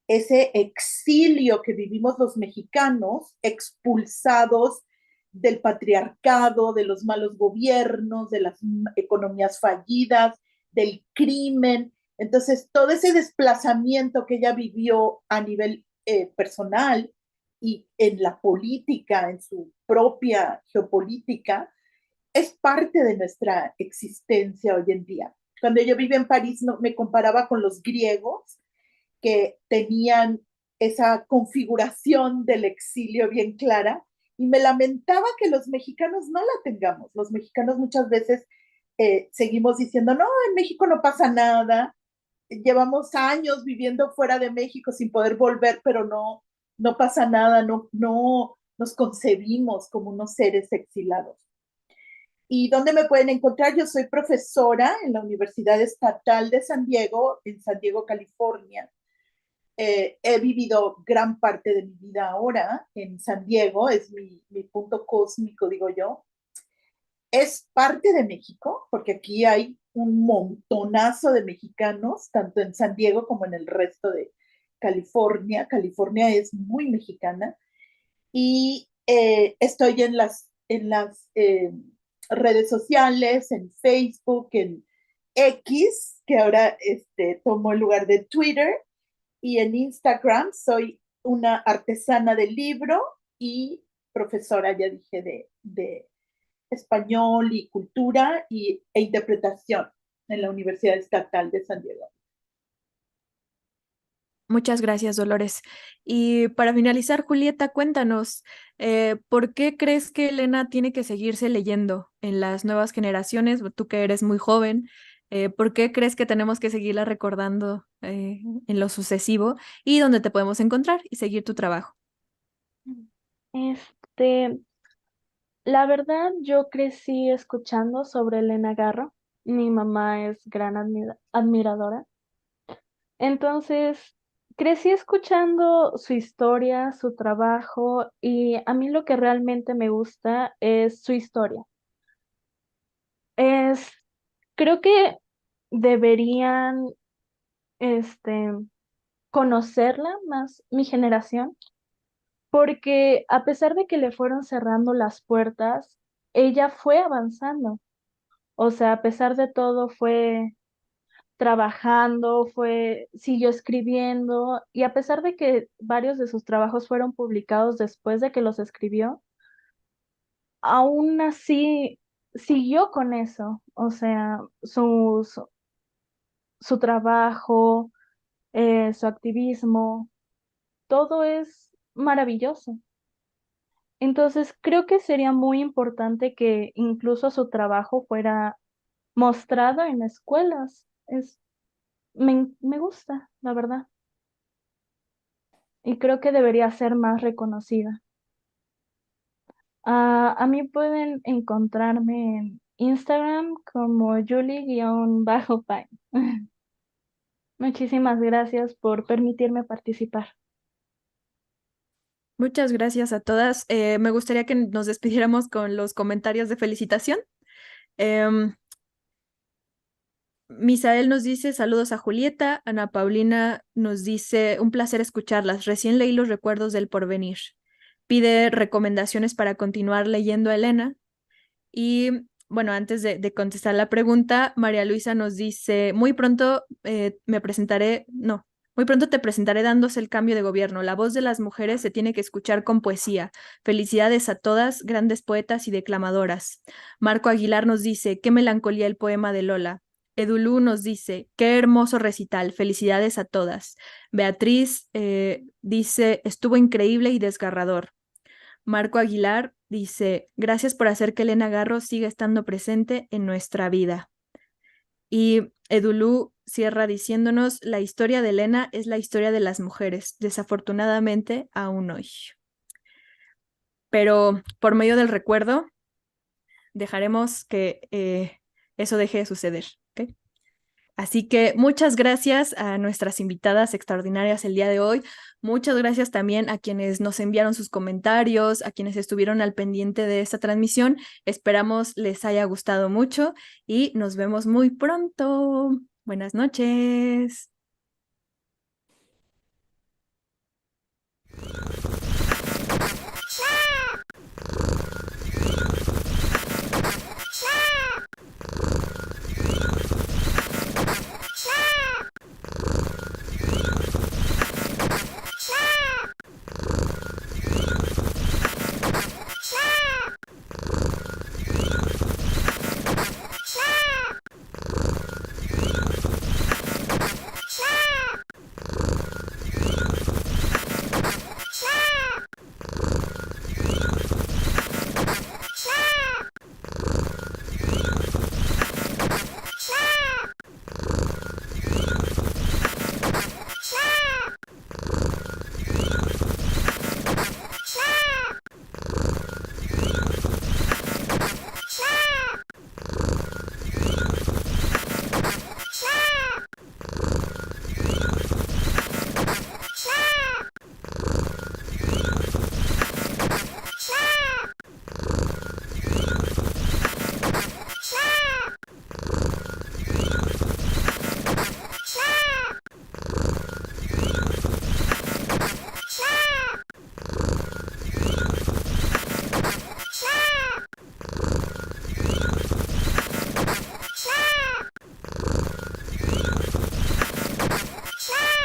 Ese exilio que vivimos los mexicanos, expulsados del patriarcado, de los malos gobiernos, de las economías fallidas, del crimen. Entonces, todo ese desplazamiento que ella vivió a nivel personal y en la política, en su propia geopolítica, es parte de nuestra existencia hoy en día. Cuando yo vivía en París, no, me comparaba con los griegos que tenían esa configuración del exilio bien clara y me lamentaba que los mexicanos no la tengamos. Los mexicanos muchas veces seguimos diciendo, no, en México no pasa nada, llevamos años viviendo fuera de México sin poder volver, pero no pasa nada, no nos concebimos como unos seres exilados. ¿Y dónde me pueden encontrar? Yo soy profesora en la Universidad Estatal de San Diego, en San Diego, California. He vivido gran parte de mi vida ahora en San Diego, es mi punto cósmico, digo yo. Es parte de México, porque aquí hay un montonazo de mexicanos, tanto en San Diego como en el resto de California. California es muy mexicana y estoy en las redes sociales, en Facebook, en X, que ahora tomó el lugar de Twitter, y en Instagram soy una artesana del libro y profesora, ya dije, de español y cultura e interpretación en la Universidad Estatal de San Diego. Muchas gracias, Dolores. Y para finalizar, Julieta, cuéntanos, ¿por qué crees que Elena tiene que seguirse leyendo en las nuevas generaciones? Tú que eres muy joven, ¿por qué crees que tenemos que seguirla recordando en lo sucesivo y dónde te podemos encontrar y seguir tu trabajo? Este, la verdad, yo crecí escuchando sobre Elena Garro. Mi mamá es gran admiradora. Entonces, crecí escuchando su historia, su trabajo, y a mí lo que realmente me gusta es su historia. Es, creo que deberían, este, conocerla más mi generación, porque a pesar de que le fueron cerrando las puertas, ella fue avanzando. O sea, a pesar de todo, fue trabajando, siguió escribiendo, y a pesar de que varios de sus trabajos fueron publicados después de que los escribió, aún así siguió con eso. O sea, su trabajo, su activismo, todo es maravilloso. Entonces, creo que sería muy importante que incluso su trabajo fuera mostrado en escuelas. Me gusta, la verdad. Y creo que debería ser más reconocida. A mí pueden encontrarme en Instagram como Julie-Pine. Muchísimas gracias por permitirme participar. Muchas gracias a todas. Me gustaría que nos despidiéramos con los comentarios de felicitación. Em, Misael nos dice saludos a Julieta. Ana Paulina nos dice un placer escucharlas. Recién leí los recuerdos del porvenir. Pide recomendaciones para continuar leyendo a Elena. Y bueno, antes de contestar la pregunta, María Luisa nos dice, muy pronto me presentaré, no, muy pronto te presentaré dándose el cambio de gobierno. La voz de las mujeres se tiene que escuchar con poesía. Felicidades a todas, grandes poetas y declamadoras. Marco Aguilar nos dice, qué melancolía el poema de Lola. Edulú nos dice, qué hermoso recital, felicidades a todas. Beatriz dice, estuvo increíble y desgarrador. Marco Aguilar dice, gracias por hacer que Elena Garro siga estando presente en nuestra vida. Y Edulú cierra diciéndonos, la historia de Elena es la historia de las mujeres, desafortunadamente aún hoy. Pero por medio del recuerdo, dejaremos que eso deje de suceder. ¿Okay? Así que muchas gracias a nuestras invitadas extraordinarias el día de hoy. Muchas gracias también a quienes nos enviaron sus comentarios, a quienes estuvieron al pendiente de esta transmisión. Esperamos les haya gustado mucho y nos vemos muy pronto. Buenas noches.